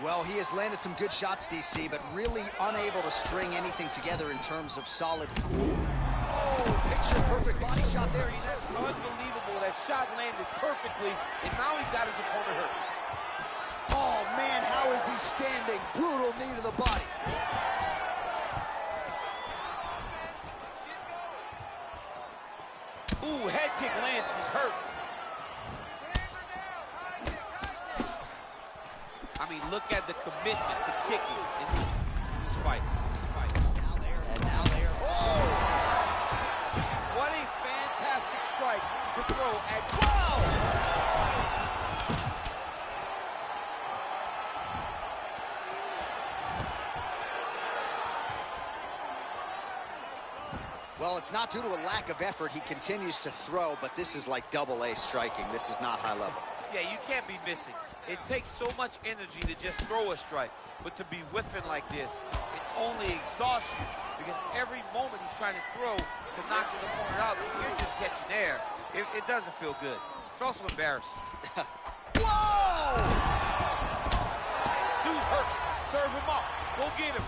Well, he has landed some good shots, DC, but really unable to string anything together in terms of solid... Oh, picture-perfect body shot there. He's unbelievable. That shot landed perfectly, and now he's got his opponent hurt. Oh, man, how is he standing? Brutal knee to the body. Ooh, head kick lands, he's hurt. I mean, look at the commitment to kicking in this fight. Now there, and now there. Oh! What a fantastic strike to throw at... Wow! Well, it's not due to a lack of effort. He continues to throw, but this is like double-A striking. This is not high level. Yeah, you can't be missing. It takes so much energy to just throw a strike, but to be whiffing like this, it only exhausts you because every moment he's trying to throw to knock his opponent out, you're just catching air. It doesn't feel good. It's also embarrassing. Whoa! Dude's hurt. Serve him up. Go get him.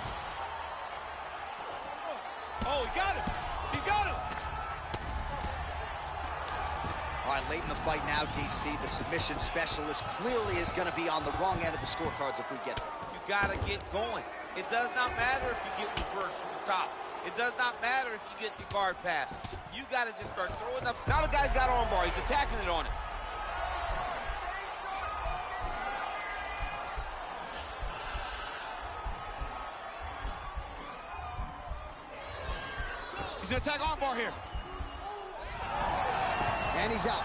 Oh, he got him. He got him. All right, late in the fight now, DC, the submission specialist clearly is going to be on the wrong end of the scorecards if we get there. You got to get going. It does not matter if you get reversed from the top. It does not matter if you get the guard pass. You got to just start throwing up. Now the guy's got armbar. He's attacking it on it. He's going to attack armbar here. And he's out.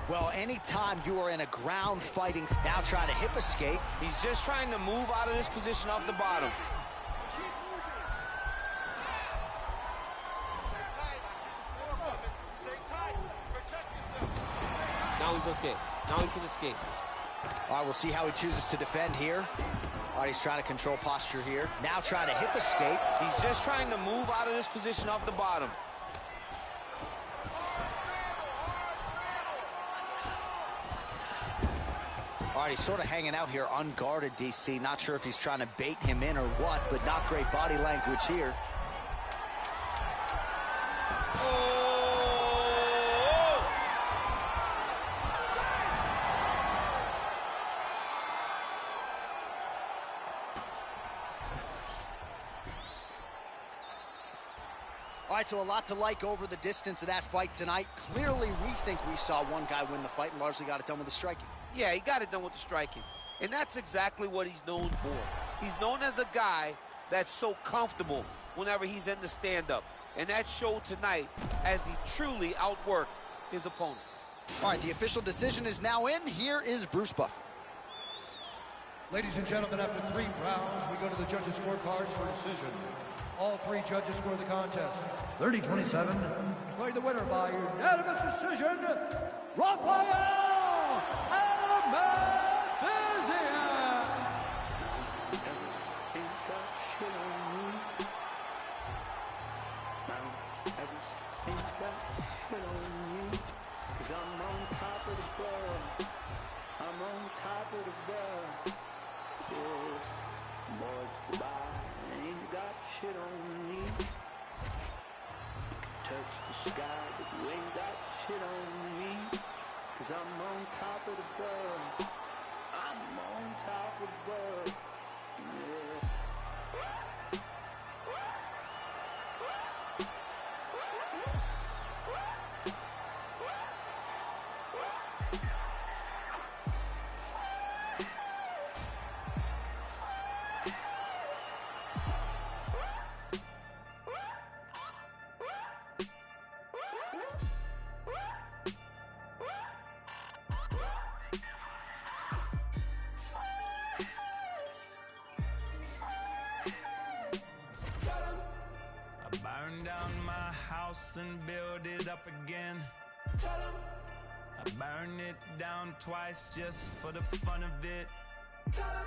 Well, anytime you are in a ground fighting, now trying to hip escape. He's just trying to move out of this position off the bottom. he's okay. Now he can escape. All right, we'll see how he chooses to defend here. All right, he's trying to control posture here. Now trying to hip escape. He's just trying to move out of this position off the bottom. All right, he's sort of hanging out here unguarded, DC. Not sure if he's trying to bait him in or what, but not great body language here. All right, so a lot to like over the distance of that fight tonight. Clearly, we think we saw one guy win the fight and largely got it done with the striking. Yeah, he got it done with the striking. And that's exactly what he's known for. He's known as a guy that's so comfortable whenever he's in the stand-up. And that showed tonight as he truly outworked his opponent. All right, the official decision is now in. Here is Bruce Buffer. Ladies and gentlemen, after 3 rounds, we go to the judges' scorecards for decision. All 3 judges score the contest 30-27. Declaring the winner by unanimous decision, Rafael Almazia. Cause I'm on top of the world. I'm on top of the world. Yeah, boys, goodbye. Ain't got shit on me. You can touch the sky, but you ain't got shit on me. Cause I'm on top of the world. I'm on top of the world. Yeah. Down my house and build it up again. Tell 'em I burn it down twice just for the fun of it. Tell 'em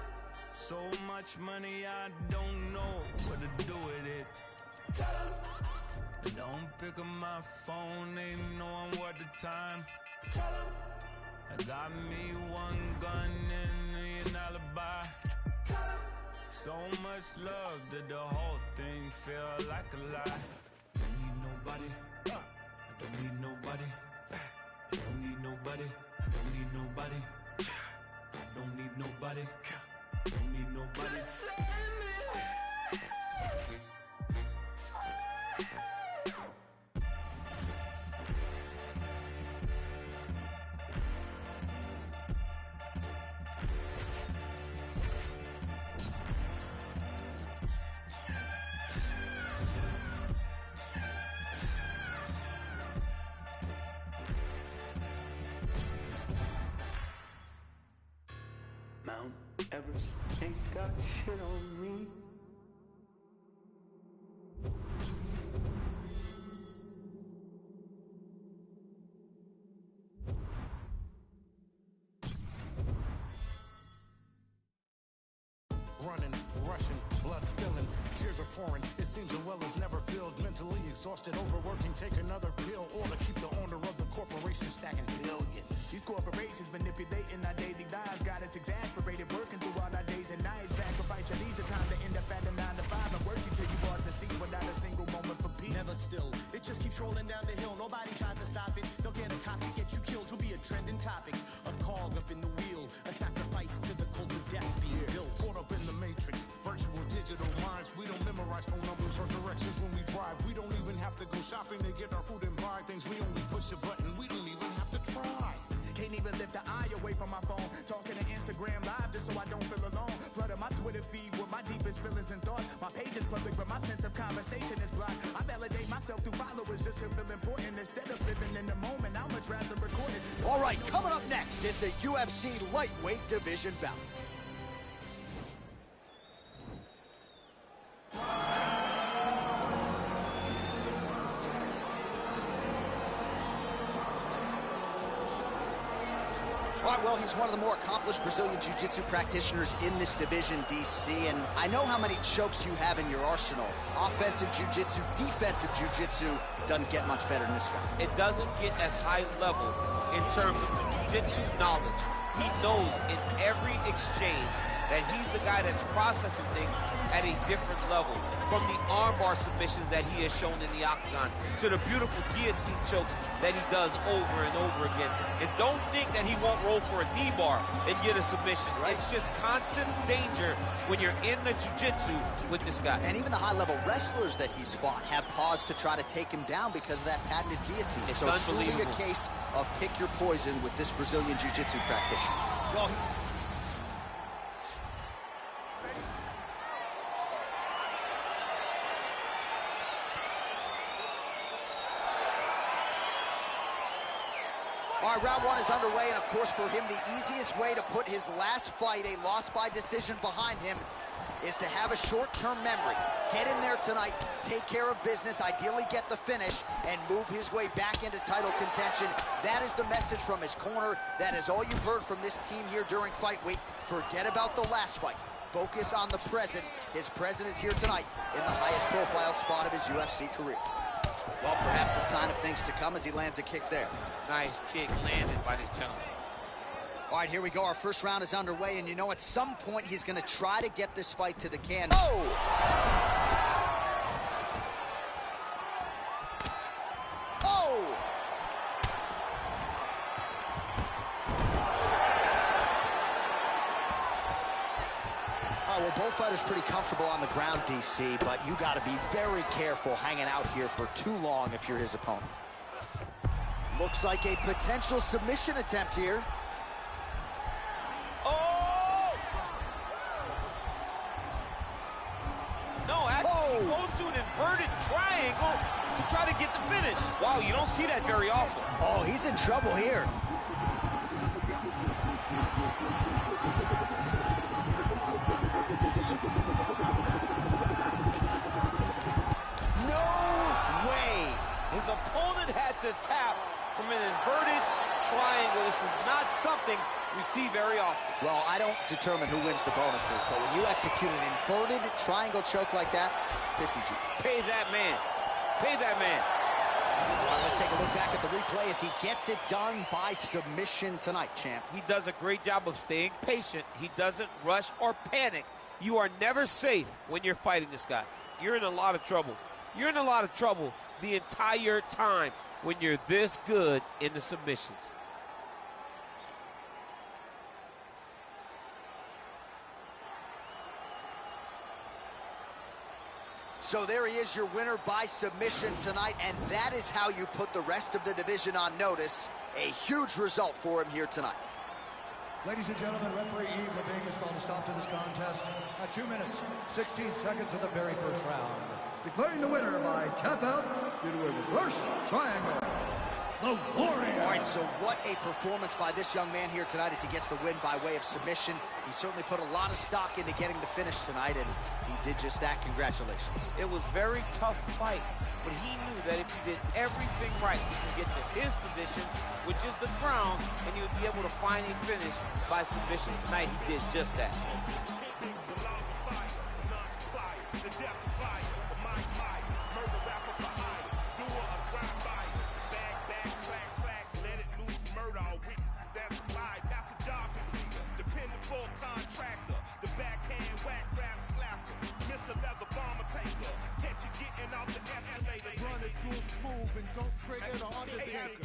so much money I don't know what to do with it. Tell 'em I don't pick up my phone, ain't knowing what the time. Tell 'em I got me one gun and an alibi. Tell 'em so much love that the whole thing feel like a lie. Don't need nobody. I don't need nobody. I don't need nobody. I don't need nobody. I don't need nobody. I don't need nobody. Mount Everest ain't got shit on me. Running, rushing, blood spilling, tears are pouring. It seems the well is never filled. Mentally exhausted, overworking, take another pill, or to keep the owner of the corporation stacking billions. These corporations manipulating our daily lives, got us exasperated, working through all our days and nights. Sacrifice your leisure time to end up at a 9 to 5 and working till you bought the seat without a single moment for peace. Never still, it just keeps rolling down the hill. Nobody tries to stop it. They'll get a copy, get you killed. You'll be a trending topic, a cog up in the wheel, a sacrifice to the cult of death being built. Caught up in the matrix, virtual digital minds. We don't memorize phone numbers or directions when we drive. We don't even have to go shopping to get our food and buy things. We only push a button. We don't even have to try. Can't even lift the eye away from my phone. Talking to Instagram live just so I don't feel alone. Flooding my Twitter feed with my deepest feelings and thoughts. My page is public, but my sense of conversation is blocked. I validate myself through followers just to feel important. Instead of living in the moment, I'd much rather record it. All right, coming up next, it's a UFC lightweight division bout. He's one of the more accomplished Brazilian Jiu-Jitsu practitioners in this division, DC, and I know how many chokes you have in your arsenal. Offensive Jiu-Jitsu, defensive Jiu-Jitsu doesn't get much better than this guy. It doesn't get as high level in terms of the Jiu-Jitsu knowledge. He knows in every exchange that he's the guy that's processing things at a different level. From the armbar submissions that he has shown in the octagon to the beautiful guillotine chokes that he does over and over again. And don't think that he won't roll for a knee bar and get a submission. Right. It's just constant danger when you're in the jiu-jitsu with this guy. And even the high-level wrestlers that he's fought have paused to try to take him down because of that patented guillotine. It's so truly a case of pick your poison with this Brazilian jiu-jitsu practitioner. Well, all right, round one is underway, and of course for him the easiest way to put his last fight, a loss by decision, behind him is to have a short-term memory. Get in there tonight, take care of business, ideally get the finish, and move his way back into title contention. That is the message from his corner. That is all you've heard from this team here during fight week. Forget about the last fight. Focus on the present. His present is here tonight in the highest profile spot of his UFC career. Well, perhaps a sign of things to come as he lands a kick there. Nice kick landed by this gentleman. All right, here we go. Our first round is underway, and you know at some point he's going to try to get this fight to the can. Oh! Oh! All right, well, both fighters pretty comfortable on the ground, DC, but you got to be very careful hanging out here for too long if you're his opponent. Looks like a potential submission attempt here. Oh! No, actually, he goes to an inverted triangle to try to get the finish. Wow, you don't see that very often. Oh, he's in trouble here. No way! His opponent had to tap from an inverted triangle. This is not something we see very often. Well, I don't determine who wins the bonuses, but when you execute an inverted triangle choke like that, 50 G. Pay that man. Pay that man. Well, let's take a look back at the replay as he gets it done by submission tonight, champ. He does a great job of staying patient. He doesn't rush or panic. You are never safe when you're fighting this guy. You're in a lot of trouble. You're in a lot of trouble the entire time when you're this good in the submissions. So there he is, your winner by submission tonight, and that is how you put the rest of the division on notice. A huge result for him here tonight. Ladies and gentlemen, referee Yves Levine has called a stop to this contest at 2 minutes, 16 seconds of the very first round, declaring the winner by tap out due to a reverse triangle. The Warrior. All right, so what a performance by this young man here tonight as he gets the win by way of submission. He certainly put a lot of stock into getting the finish tonight, and he did just that. Congratulations. It was a very tough fight, but he knew that if he did everything right, he could get to his position, which is the ground, and he would be able to find a finish by submission tonight. He did just that. Smooth and don't trigger the undertaker.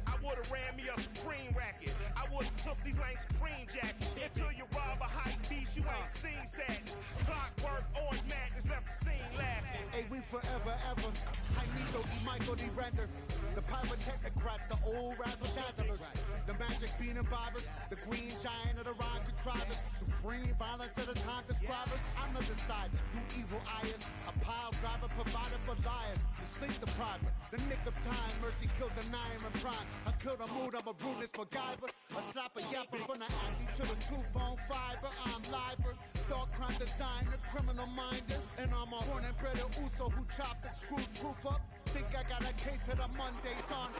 I would've ran me a Supreme racket. I would've took these lame Supreme jackets. Until you rob a hype beast, you ain't seen sadness. Clockwork, orange madness, left the scene laughing. Hey, we forever, ever. I need the Michael D. Render. The pyrotechnocrats, the old razzle-dazzlers. The magic bean and bobbers. The green giant of the rhyme contrivers. Supreme violence at the time describers. I'm the decider. You evil eyes. A pile driver provided for liars. The sleep depriver. The nick of time. Mercy killed the nine and prime. I killed a mood. I'm a rudeness MacGyver. A slapper yapper from the acne to the tooth bone fiber. I'm liver. Dark crime designer. Criminal minder. And I'm a born and bred Uso who chopped and screwed truth up. Think I got a case of the Mondays on.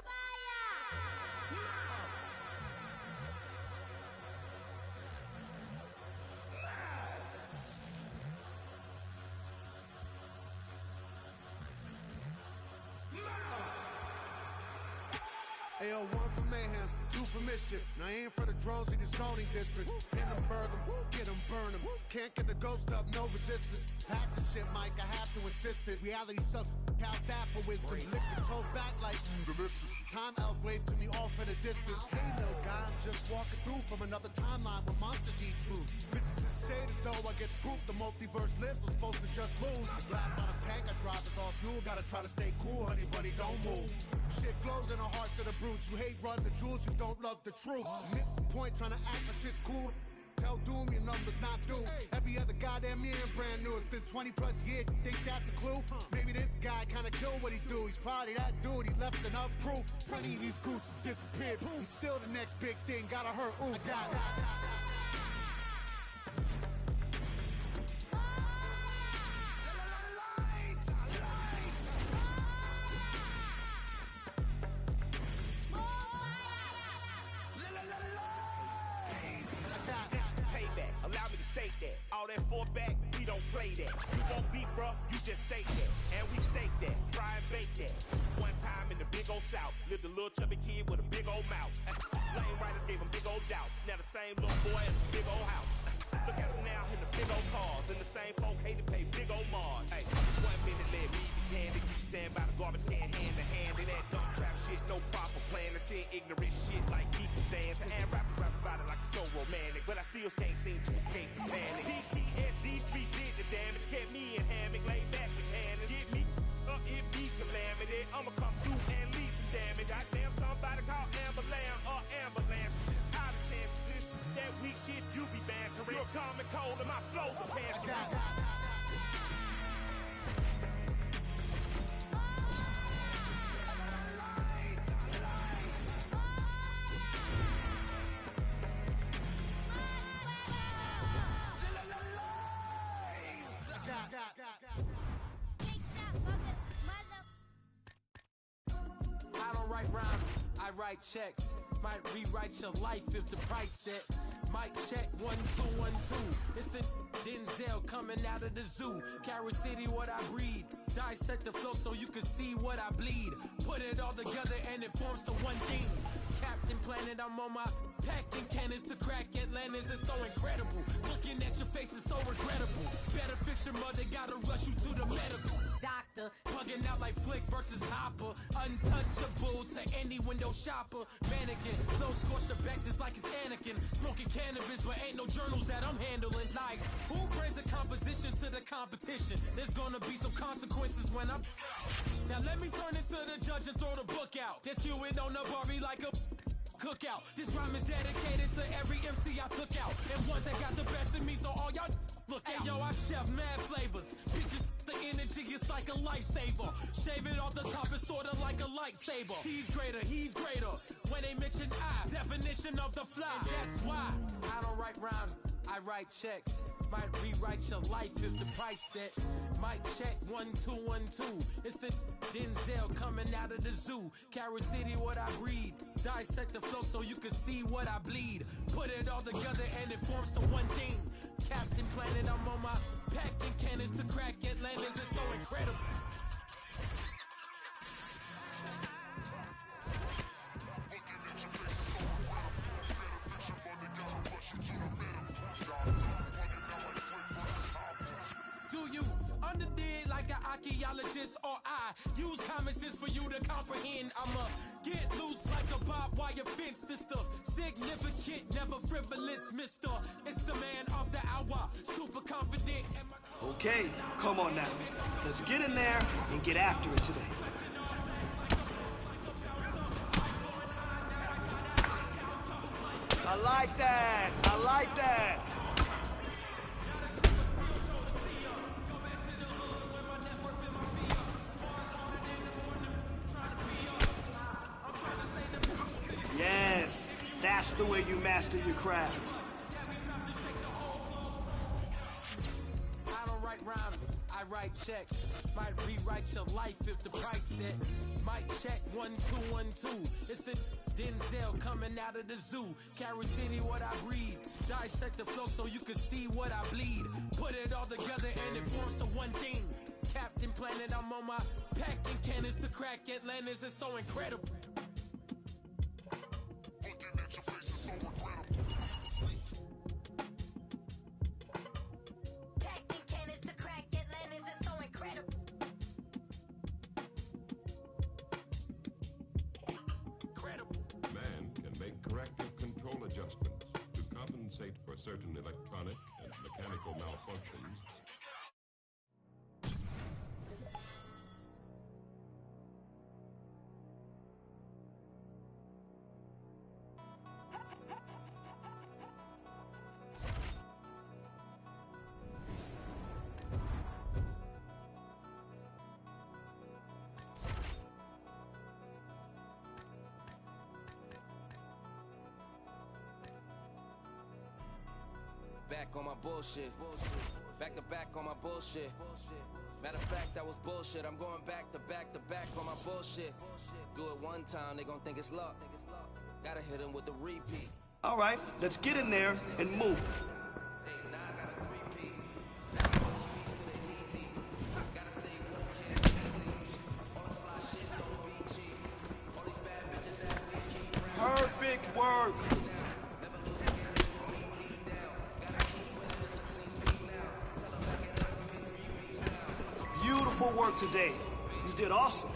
AO, 1 for mayhem, 2 for mischief. Now aim for the drones in the zoning district. Pin them, burn them, get them, burn them. Can't get the ghost up, no resistance. Pass the shit, Mike, I have to insist it. Reality sucks, how's that for wisdom? Lick the toe back like, delicious. Time elves wave to me off at a distance. Hey, little guy, I'm just walking through from another timeline where monsters eat truth. Physicists say that though I get proof the multiverse lives, I'm supposed to just lose. Last on a tank, I drop is all fuel. Gotta try to stay cool, honey bunny, don't move. Shit glows in the hearts of the brutes. You hate run the jewels, you don't love the troops. Miss point trying to act like shit's cool. Tell Doom your numbers not due. Every other goddamn year brand new. It's been 20 plus years, you think that's a clue? Maybe this guy kinda killed what he do. He's probably that dude, he left enough proof. Plenty of these gooses disappeared. He's still the next big thing, gotta hurt, ooh. I got it. Allow me to state that. All that for back, we don't play that. You won't beat, bro, you just state that. And we stake that, fry and bake that. One time in the big old South, lived a little chubby kid with a big old mouth. Lame writers gave him big old doubts. Now the same little boy in a big old house. Look at him now in the big old cars. And the same folk hate to pay big old Mars. Hey, 1 minute let me be candid. You stand by the garbage can hand to hand. And that dumb trap shit, no proper plan. They saying ignorant shit like geeky stands. And rappers rap about it like it's so romantic. But I still can't seem to escape the panic. PTSD streets did the damage. Kept me in hammock, laid back with cannons. Get me up, it be calamity. I'ma come through and leave some damage. I say I'm somebody called Amberland or Ambulance. Out of chances, that weak shit you be bantering. You're calm and cold and my flows are cancerous. I don't write rhymes, I write checks. Might rewrite your life if the price set. Mic check 1 2 1 2. It's the Denzel coming out of the zoo. Carreira City, what I breed. Dissect the flow so you can see what I bleed. Put it all together and it forms to one thing. Captain Planet, I'm on my packing cannons to crack Atlantis. It's so incredible. Looking at your face is so regrettable. Better fix your mother, gotta rush you to the medical doctor. Plugging out like Flick versus Hopper. Untouchable to any window shopper. Mannequin, flow scorched the back just like it's Anakin. Smoking cannabis, but ain't no journals that I'm handling. Like, who brings a composition to the competition? There's gonna be some consequences when I'm. Now let me turn it to the judge and throw the book out. They're skewing on the Barbie like a cookout. This rhyme is dedicated to every MC I took out. And ones that got the best in me, so all y'all look out. Hey, yo, I chef mad flavors. Bitches, the energy is like a lifesaver. Shave it off the top, it's sorta like a lightsaber. She's greater, he's greater. When they mention I, definition of the fly. And that's why I don't write rhymes, I write checks. Might rewrite your life if the price set. Mic check 1 2 1 2. It's the Denzel coming out of the zoo. Carreira City, what I breed. Dissect the flow so you can see what I bleed. Put it all together and it forms to one thing. Captain Planet, I'm on my packing cannons to crack Atlantis. It's so incredible. Do you underdig like an archaeologist, or I use common sense for you to comprehend? I'ma get loose like a barbed wire fence, sister. Significant, never frivolous, mister. It's the man of the hour, super confident. Okay, come on now. Let's get in there and get after it today. I like that. I like that. Yes, that's the way you master your craft. I don't write rhymes, I write checks. Might rewrite your life if the price set. Mic check 1 2 1 2. It's the Denzel coming out of the zoo. Carreira City, what I breed. Dissect the flow so you can see what I bleed. Put it all together and it forms to one thing. Captain Planet, I'm on my packing cannons to crack Atlantis. It's so incredible. certain electronic and mechanical malfunctions. Back on my bullshit. Back to back on my bullshit. Matter of fact, that was bullshit. I'm going back to back to back on my bullshit. Do it one time, they gon' think it's luck. Gotta hit him with the repeat. All right, let's get in there and move. Perfect work. Beautiful work today. You did awesome.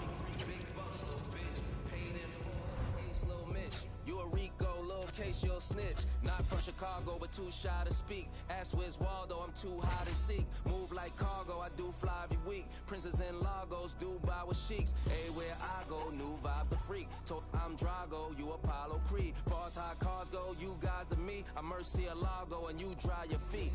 You'll snitch. Not from Chicago, but too shy to speak. Ask where's Waldo, I'm too high to seek. Move like cargo, I do fly every week. Princes and Lagos, Dubai with sheiks. Everywhere I go, new vibes the freak. Told I'm Drago, you Apollo Creed. Far as high cars go, you guys to me. I'm Murcielago and you dry your feet.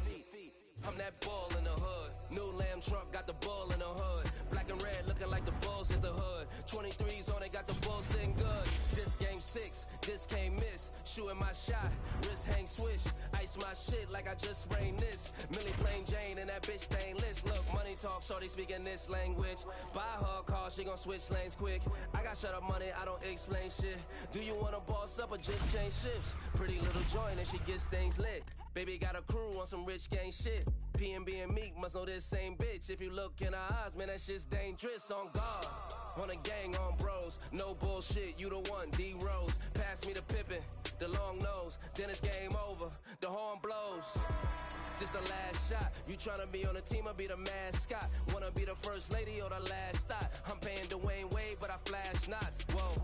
I'm that bull in the hood. New lamb truck got the bull in the hood. Black and red looking like the bulls in the hood. 23s on it, got the bull sitting good. This game 6, this can't miss. Shooting my shot, wrist hang swish. Ice my shit like I just sprained this. Millie plain Jane and that bitch stainless. Look, money talk, shorty speaking this language. Buy her a car, she gon' switch lanes quick. I got shut up money, I don't explain shit. Do you wanna boss up or just change shifts? Pretty little joint and she gets things lit. Baby got a crew on some rich gang shit. P&B and Meek must know this same bitch. If you look in her eyes, man, that shit's dangerous. On guard, on a gang, on bros. No bullshit, you the one, D-Rose. Pass me the Pippin, the long nose. Then it's game over, the horn blows. This the last shot. You tryna be on the team or be the mascot? Wanna be the first lady or the last thought? I'm paying Dwayne Wade, but I flash knots. Whoa.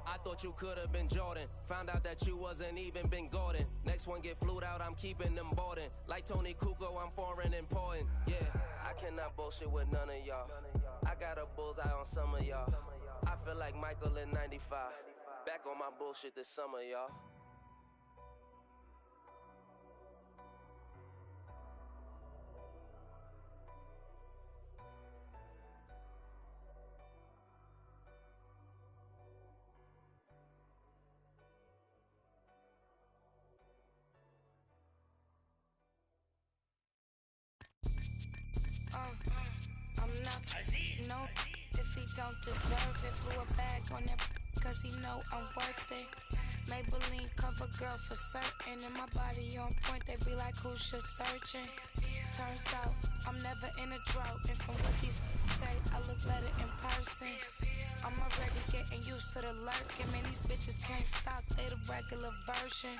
I thought you could've been Jordan. Found out that you wasn't even Ben Gordon. Next one get flued out, I'm keeping them boarding. Like Tony Kukoc, I'm foreign important. Yeah, I cannot bullshit with none of y'all. I got a bullseye on some of y'all. I feel like Michael in 95. Back on my bullshit this summer, y'all. I'm not, no, if he don't deserve it. Blew a bag on that, cause he know I'm worth it. Maybelline cover girl for certain, and my body on point, they be like, who's just searching? Turns out, I'm never in a drought, and from what these say, I look better in person. I'm already getting used to the lurking, man, these bitches can't stop, they the regular version.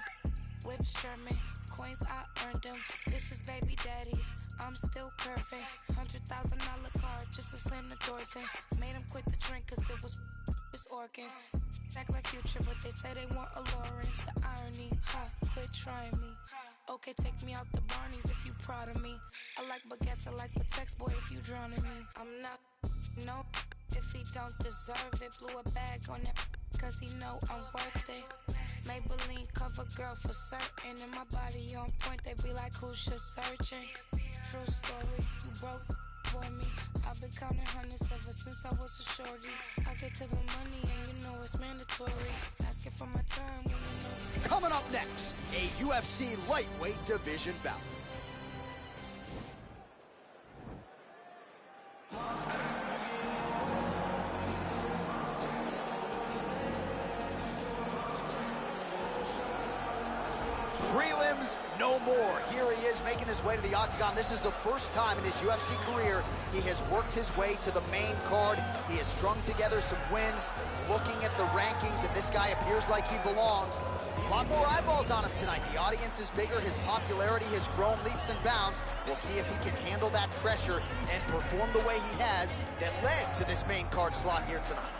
Whips German, coins I earned them. Vicious baby daddies, I'm still curving. $100,000 card just to slam the doors in. Made him quit the drink cause it was his organs. Act like Future, but they say they want a Lauren. The irony, quit trying me. Okay, take me out the Barneys if you proud of me. I like baguettes, I like Patex, boy, if you drowning me. I'm not, no, if he don't deserve it. Blew a bag on that, cause he know I'm worth it. Maybelline cover girl for certain, and my body on point, they be like, who's just searching? True story, you broke for me. I've been counting hundreds ever since I was a shorty. I get to the money and you know it's mandatory. Asking for my time when you know. Coming up next, a UFC lightweight division bout. Prelims no more. Here he is making his way to the octagon. This is the first time in his UFC career he has worked his way to the main card. He has strung together some wins. Looking at the rankings, and this guy appears like he belongs. A lot more eyeballs on him tonight. The audience is bigger. His popularity has grown leaps and bounds. We'll see if he can handle that pressure and perform the way he has that led to this main card slot here tonight.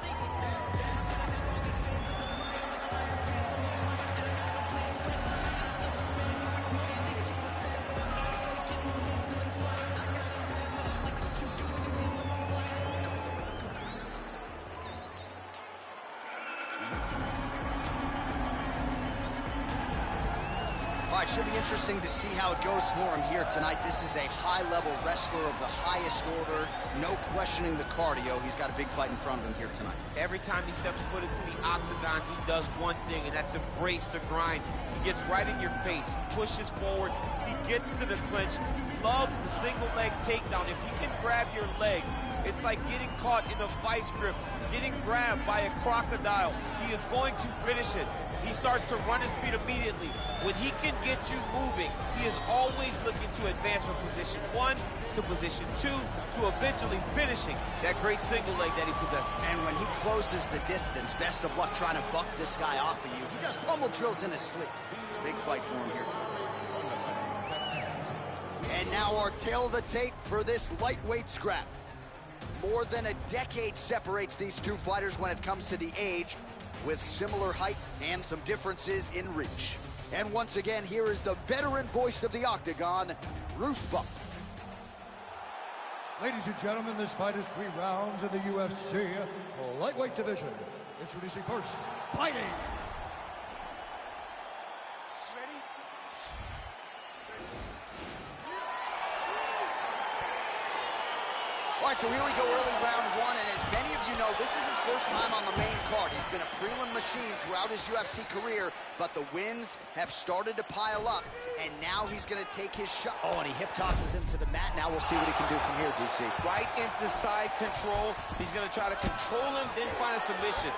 right, should be interesting to see how it goes for him here tonight. This is a high-level wrestler of the highest order. No questioning the cardio. He's got a big fight in front of him here tonight. Every time he steps foot into the octagon, he does one thing, and that's embrace the grind. He gets right in your face. He pushes forward. He gets to the clinch. Loves the single leg takedown. If he can grab your leg, it's like getting caught in a vice grip, getting grabbed by a crocodile. He is going to finish it. He starts to run his feet immediately. When he can get you moving, he is always looking to advance from position 1 to position 2 to eventually finishing that great single leg that he possesses. And when he closes the distance, best of luck trying to buck this guy off of you. He does pummel drills in his sleep. Big fight for him here tonight. And now our tail of the tape for this lightweight scrap. More than a decade separates these two fighters when it comes to the age, with similar height and some differences in reach. And once again, here is the veteran voice of the Octagon, Gustavo. Ladies and gentlemen, this fight is 3 rounds in the UFC lightweight division. Introducing first, fighting. All right, so here we go, early round 1, and as many of you know, this is his first time on the main card. He's been a prelim machine throughout his UFC career, but the wins have started to pile up, and now he's going to take his shot. Oh, and he hip tosses him to the mat. Now we'll see what he can do from here, DC. Right into side control. He's going to try to control him, then find a submission.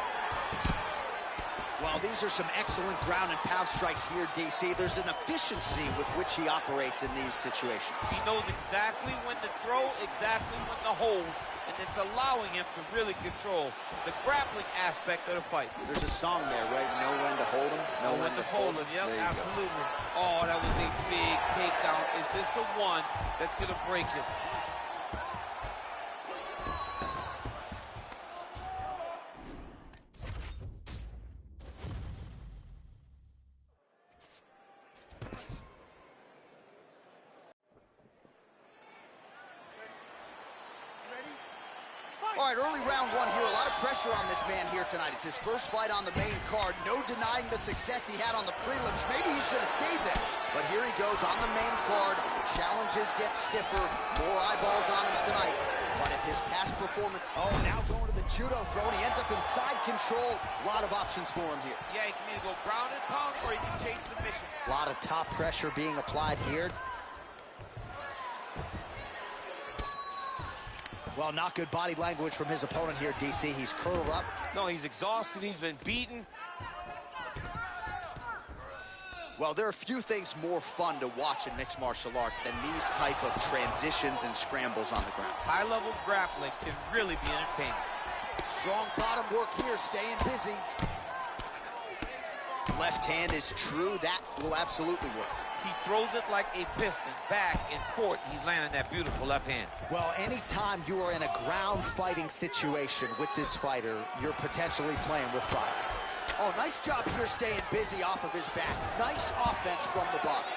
Well, these are some excellent ground and pound strikes here, DC. There's an efficiency with which he operates in these situations. He knows exactly when to throw, exactly when to hold, and it's allowing him to really control the grappling aspect of the fight. There's a song there, right? Know when to hold him, know when to fold him. Yep, absolutely. Oh, that was a big takedown. Is this the one that's going to break him? All right, early round 1 here. A lot of pressure on this man here tonight. It's his first fight on the main card. No denying the success he had on the prelims. Maybe he should have stayed there. But here he goes on the main card. Challenges get stiffer. More eyeballs on him tonight. But if his past performance... Oh, now going to the judo throw, and he ends up in side control. A lot of options for him here. Yeah, he can either go ground and pound, or he can chase submission. A lot of top pressure being applied here. Well, not good body language from his opponent here, DC. He's curled up. No, he's exhausted. He's been beaten. Well, there are few things more fun to watch in mixed martial arts than these type of transitions and scrambles on the ground. High-level grappling can really be entertaining. Strong bottom work here, staying busy. Left hand is true. That will absolutely work. He throws it like a piston, back and forth. He's landing that beautiful left hand. Well, anytime you are in a ground fighting situation with this fighter, you're potentially playing with fire. Oh, nice job here staying busy off of his back. Nice offense from the bottom.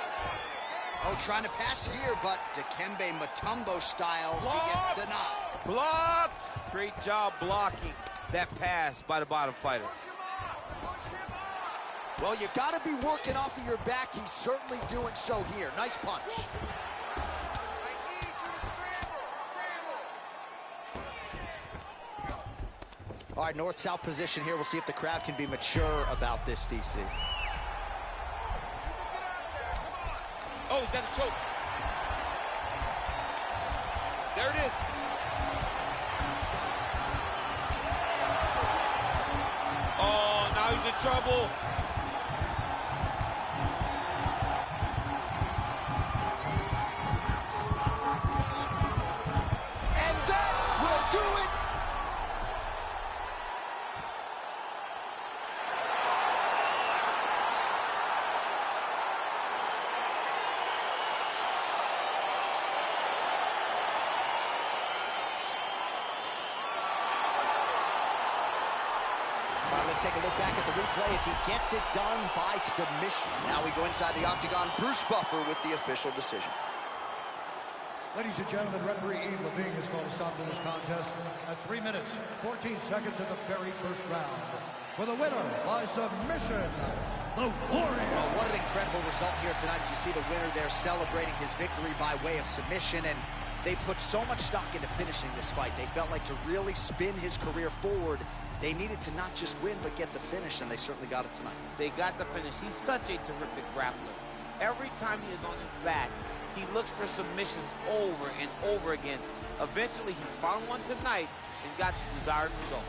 Oh, trying to pass here, but Dikembe Mutombo style, he gets denied. Blocked! Great job blocking that pass by the bottom fighter. Well, you got to be working off of your back. He's certainly doing so here. Nice punch. All right, north-south position here. We'll see if the crowd can be mature about this, DC. Oh, he's got the choke. There it is. Oh, now he's in trouble. Let's take a look back at the replay as he gets it done by submission. Now we go inside the octagon. Bruce Buffer with the official decision. Ladies and gentlemen, referee Yves Levine has called a stop to this contest at 3 minutes, 14 seconds of the very first round. For the winner by submission, the Warrior. Well, what an incredible result here tonight as you see the winner there celebrating his victory by way of submission, and they put so much stock into finishing this fight. They felt like to really spin his career forward, they needed to not just win, but get the finish, and they certainly got it tonight. They got the finish. He's such a terrific grappler. Every time he is on his back, he looks for submissions over and over again. Eventually, he found one tonight and got the desired result.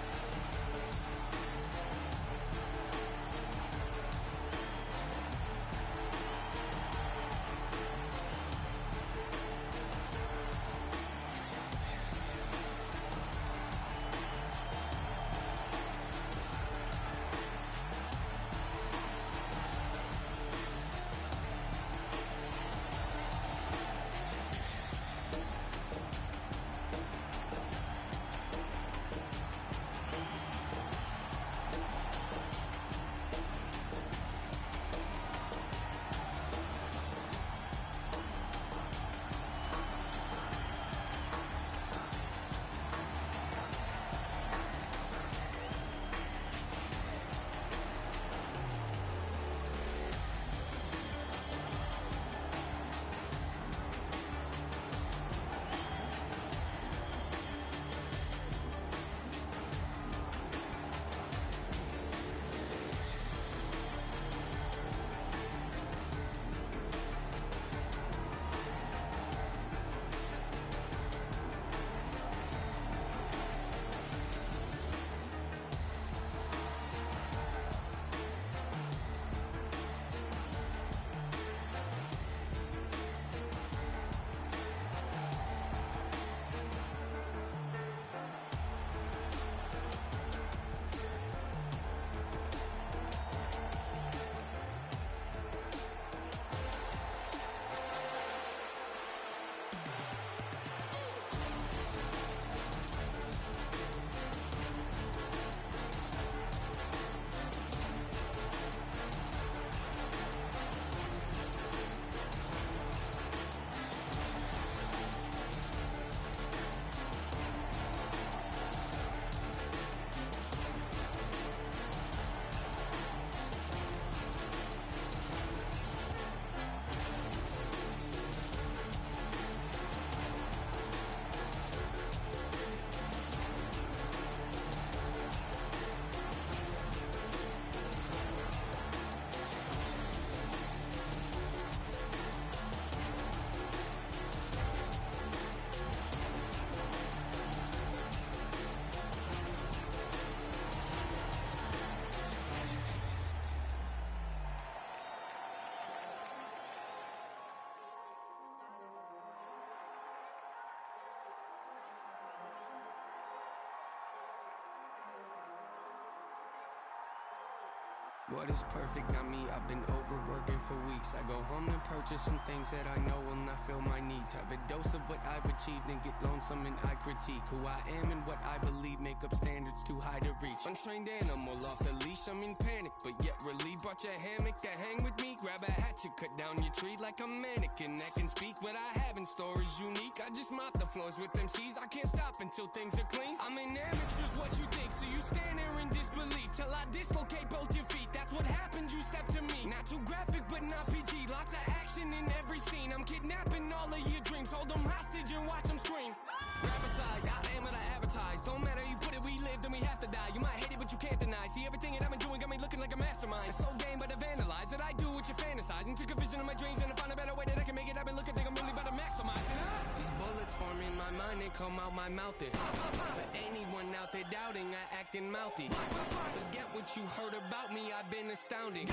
What is perfect, not me, I've been overworking for weeks. I go home and purchase some things that I know will not fill my needs. Have a dose of what I've achieved and get lonesome and I critique who I am and what I believe make up standards too high to reach. Untrained animal off the leash, I'm in panic, but yet relieved. Brought your hammock to hang with me, grab a hatchet, cut down your tree like a mannequin that can speak. What I have in store is unique, I just mop the floors with them C's. I can't stop until things are clean. I'm an amateur's what you think, so you stand there in disbelief till I dislocate both your feet. That's what happens, you step to me. Not too graphic, but not PG. Lots of action in every scene. I'm kidnapping all of your dreams. Hold them hostage and watch them scream. Grab aside, I am what I advertise. Don't matter, you put it, we live, then we have to die. You might hate it, but you can't deny. See, everything that I've been doing got me looking like a mastermind. It's so game, but I vandalize it. I do what you fantasize. And took a vision of my dreams and I found a better way that I can make it. I've been looking, think I'm really about to maximize it. These bullets form in my mind, they come out my mouth. For anyone out there doubting, I acting mouthy. Forget what you heard about me, I've been astounding.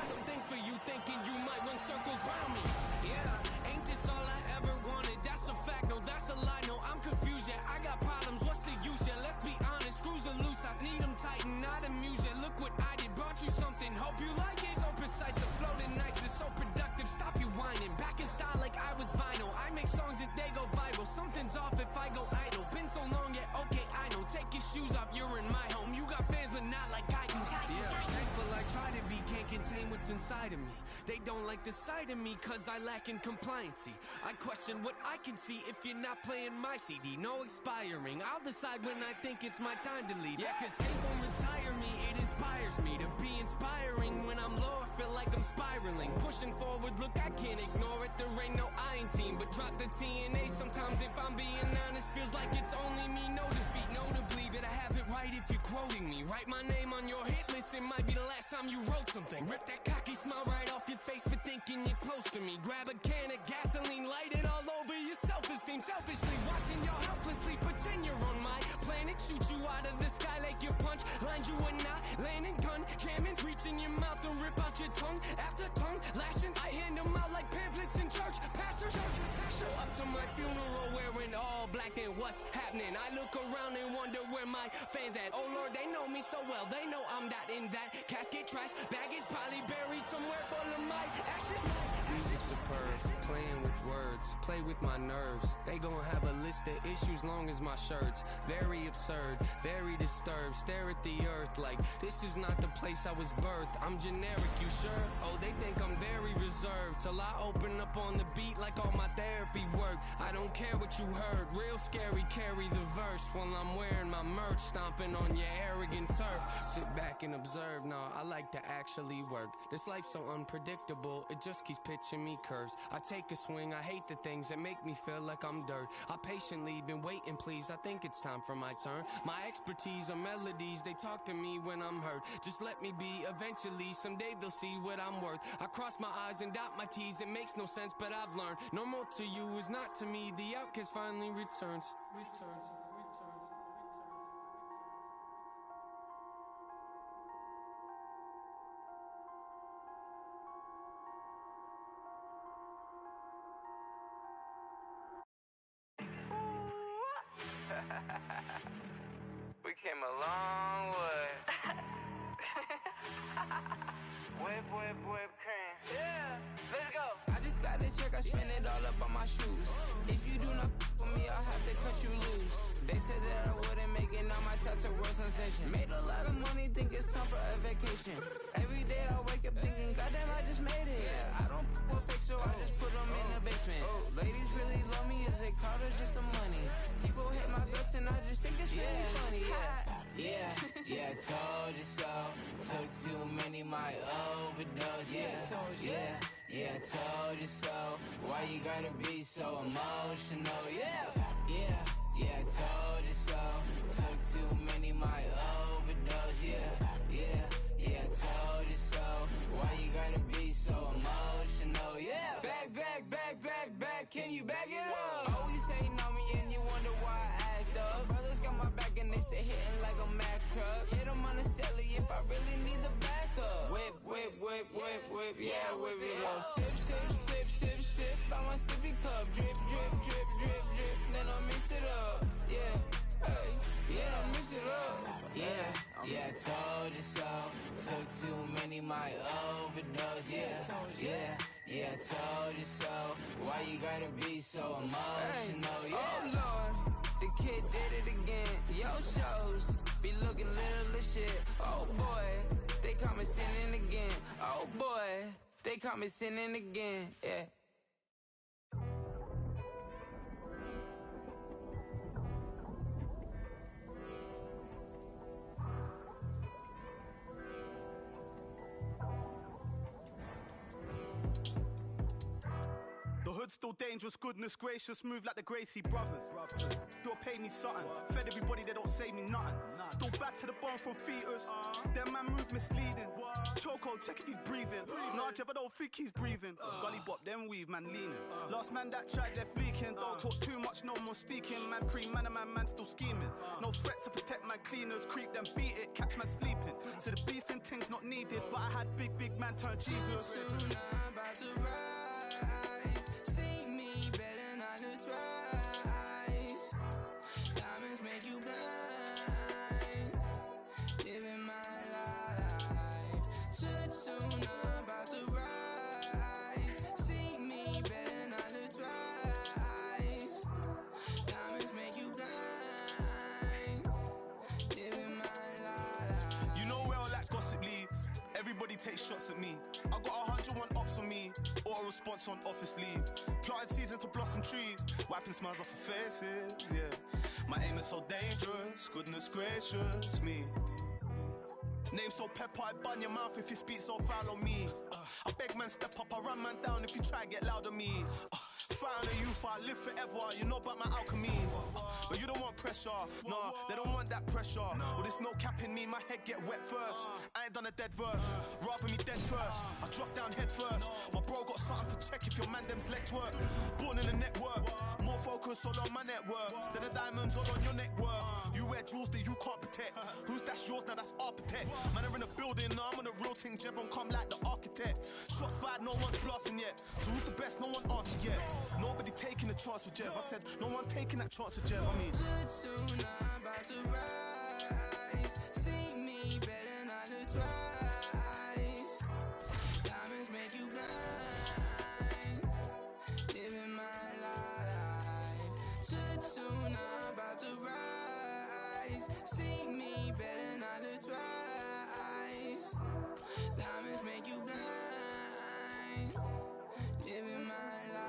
Something for you thinking you might run circles round me. Yeah, ain't this all I ever wanted? That's a fact, no, that's a lie. No, I'm confused, yeah, I got problems, what's the use? Yeah, let's be honest, screws are loose, I need them tighten, not amuse. Yeah, look what I did, brought you something, hope you like it. So precise, the floating nice, it's so productive, stop you whining. Back in style like I was vinyl, I make songs that they go viral. Something's off if I go idle, been so long, yeah, okay, I know. Take your shoes off, you're in my home. You got fans, but not like I do. Yeah, thankful I try to be, can't contain what's inside of me. They don't like the sight of me, cause I lack in compliancy. I question what I can see if you're not playing my CD. No expiring, I'll decide when I think it's my time to leave. Yeah, cause hate won't retire me, it is inspires me to be inspiring. When I'm low, I feel like I'm spiraling. Pushing forward, look, I can't ignore it. There ain't no I in team, but drop the TNA. Sometimes if I'm being honest, feels like it's only me. No defeat, notably, but I have it right if you're quoting me. Write my name on your hit list, it might be the last time you wrote something. Rip that cocky smile right off your face for thinking you're close to me. Grab a can of gasoline, light it all over your self-esteem. Selfishly watching y'all helplessly pretend you're on my planet. Shoot you out of the sky like your punch lines you would not. Landing gun, jamming, reaching your mouth and rip out your tongue. After tongue lashing, I hand them out like pamphlets in church. Pastors show up to my funeral wearing all black. Then what's happening? I look around and wonder where my fans at. Oh Lord, they know me so well. They know I'm not in that casket. Trash bag is probably buried somewhere full of my ashes. Music superb, playing with words, play with my nerves. They gon' have a list of issues long as my shirts. Very absurd, very disturbed. Stare at the earth like this is not the place I was birthed. I'm generic, you sure? Oh, they think I'm very reserved till I open up on the beat like all my therapy work. I don't care what you heard, real scary, carry the verse while I'm wearing my merch, stomping on your arrogant turf. Sit back and observe, nah, I like to actually work. This life's so unpredictable, it just keeps pitching me curves. I take a swing, I hate the things that make me feel like I'm dirt. I patiently been waiting, please, I think it's time for my turn. My expertise are melodies, they talk to me when I'm hurt. Just let me be, eventually, someday they'll see what I'm worth. I cross my I's and dot my T's, it makes no sense, but I've learned normal to you is not to me. The outcast finally returns. We came a long way. Whip, whip, whip, cream. Yeah, let's go. I just got the check, I spend it all up on my shoes. If you do not f with me, I'll have to cut you loose. They said that I wouldn't make it, now my tattoo world sensation. Made a lot of money, think it's time for a vacation. Every day I wake up thinking, goddamn, I just made it. Yeah, I don't f with fake, so I just put them in the basement. Ladies really love me, is it clout or just some money? People hate my guts and I just think it's really funny. Yeah, told you so. Took too many, my overdose. Told you so. Why you gotta be so emotional? Yeah, told you so. Took too many, my overdose. Yeah, told you so. Why you gotta be so emotional? Yeah, back, can you back it up? Always hating on me and you wonder why I act up. Brothers got my back and they stay hitting like a Mack truck. Hit them on the celly if I really need the backup. Whip, yeah, whip it up. Sip, by my sippy cup. Drip, then I mix it up. I mix it up. Yeah, told you so. Took too many, my overdose. Yeah, told you so. Why you gotta be so emotional? Oh Lord, the kid did it again. Yo shows be looking little as shit. Oh boy, they call me sinning again. Oh boy, they call me sinning again. Yeah. The hood's still dangerous, goodness gracious, move like the Gracie brothers. You'll pay me something, fed everybody, they don't say me nothing. Still back to the bone from fetus, them man move misleading. Choco, check if he's breathing. Nah, Jeff, I don't think he's breathing. Gully bop, them weave, man leaning. Last man that tried, they're fleeking. Don't talk too much, no more speaking. Man pre-man, a man still scheming. No threats to protect man cleaners, creep them, beat it, catch man sleeping. So the beefing thing's not needed, but I had big man turn Jesus. Soon I'm about to rise. See me better not to twice. Diamonds make you blind. Living my life. Soon I'm about to rise. See me better not to twice. Diamonds make you blind. Living my life. You know where all that gossip leads. Everybody takes shots at me. I got 101 ops on me, or a response on office leave. Planted season to blossom trees, wiping smiles off of faces, yeah. My aim is so dangerous, goodness gracious me. Name so pepper, I bun your mouth if you speak so foul on me. I beg man step up, I run man down if you try get loud on me. Found a youth, I live forever, you know about my alchemies. But you don't want pressure, no, they don't want that pressure. Well, there's no cap in me, my head get wet first. I ain't done a dead verse, rather me dead first. I drop down head first. My bro got something to check if your man them's legs work. Born in the network, more focus all on my net worth than the diamonds all on your neck worth. You wear jewels that you can't protect. Who's that's yours, now that's architect. Man are in a building, now I'm on a real thing, Jevon come like the architect. Shots fired, no one's blasting yet. So who's the best, no one answered yet. Nobody taking a chance with Jev. I said, no one taking that chance with Jev. I mean, too soon, I'm about to rise. See me better not look twice. Diamonds make you blind. Living my life. Too soon, I'm about to rise. See me better not look twice. Diamonds make you blind. Living my life.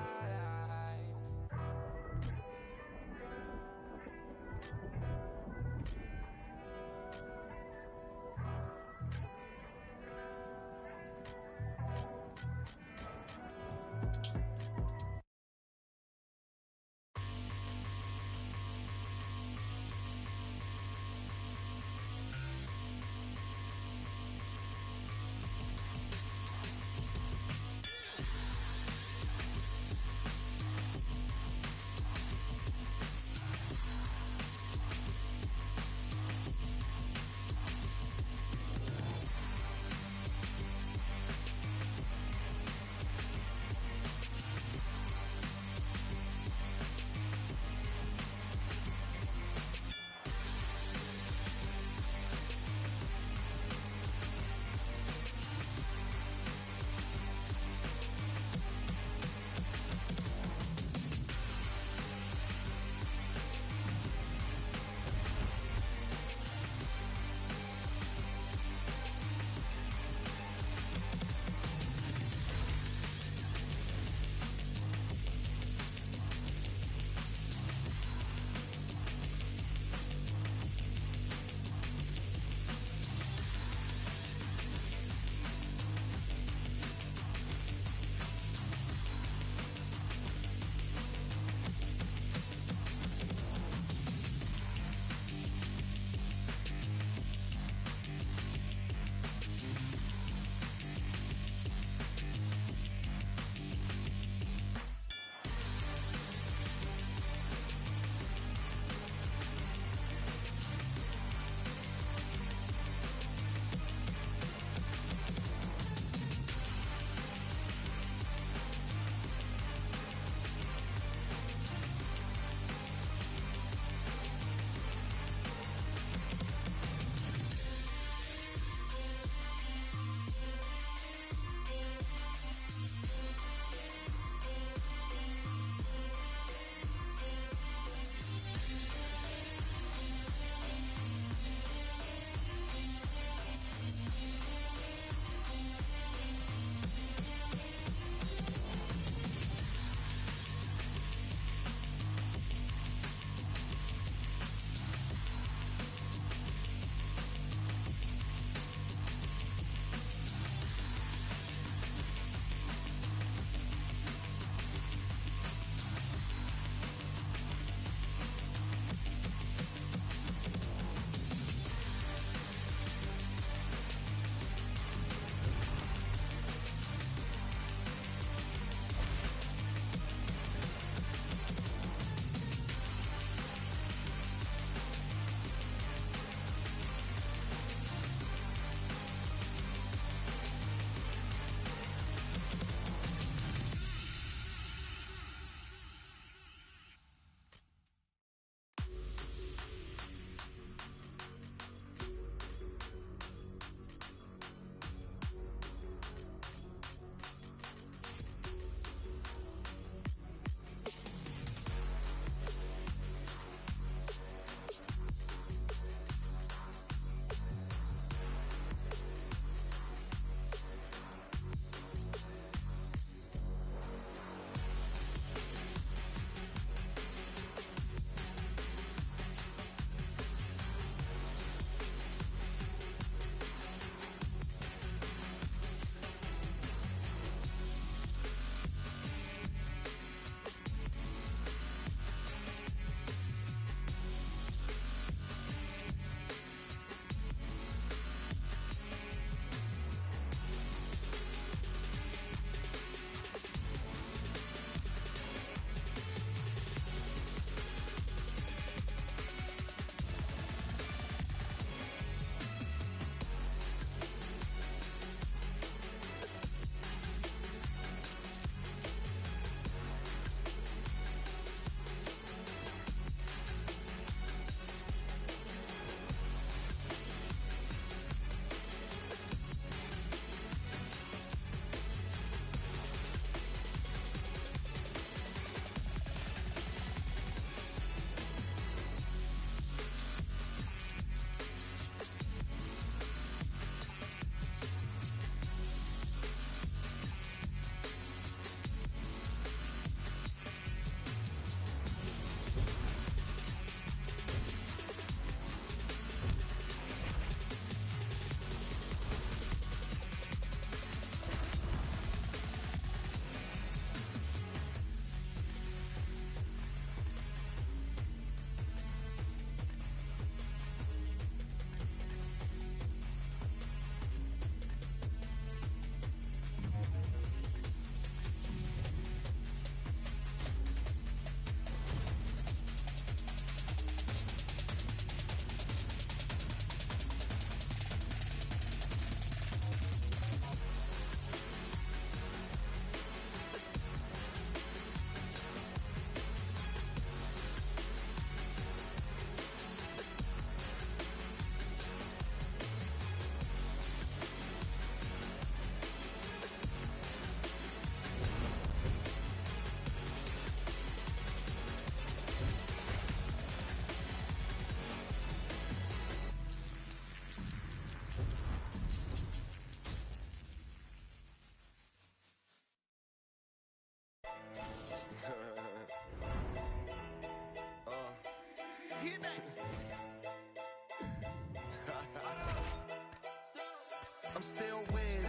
I'm still with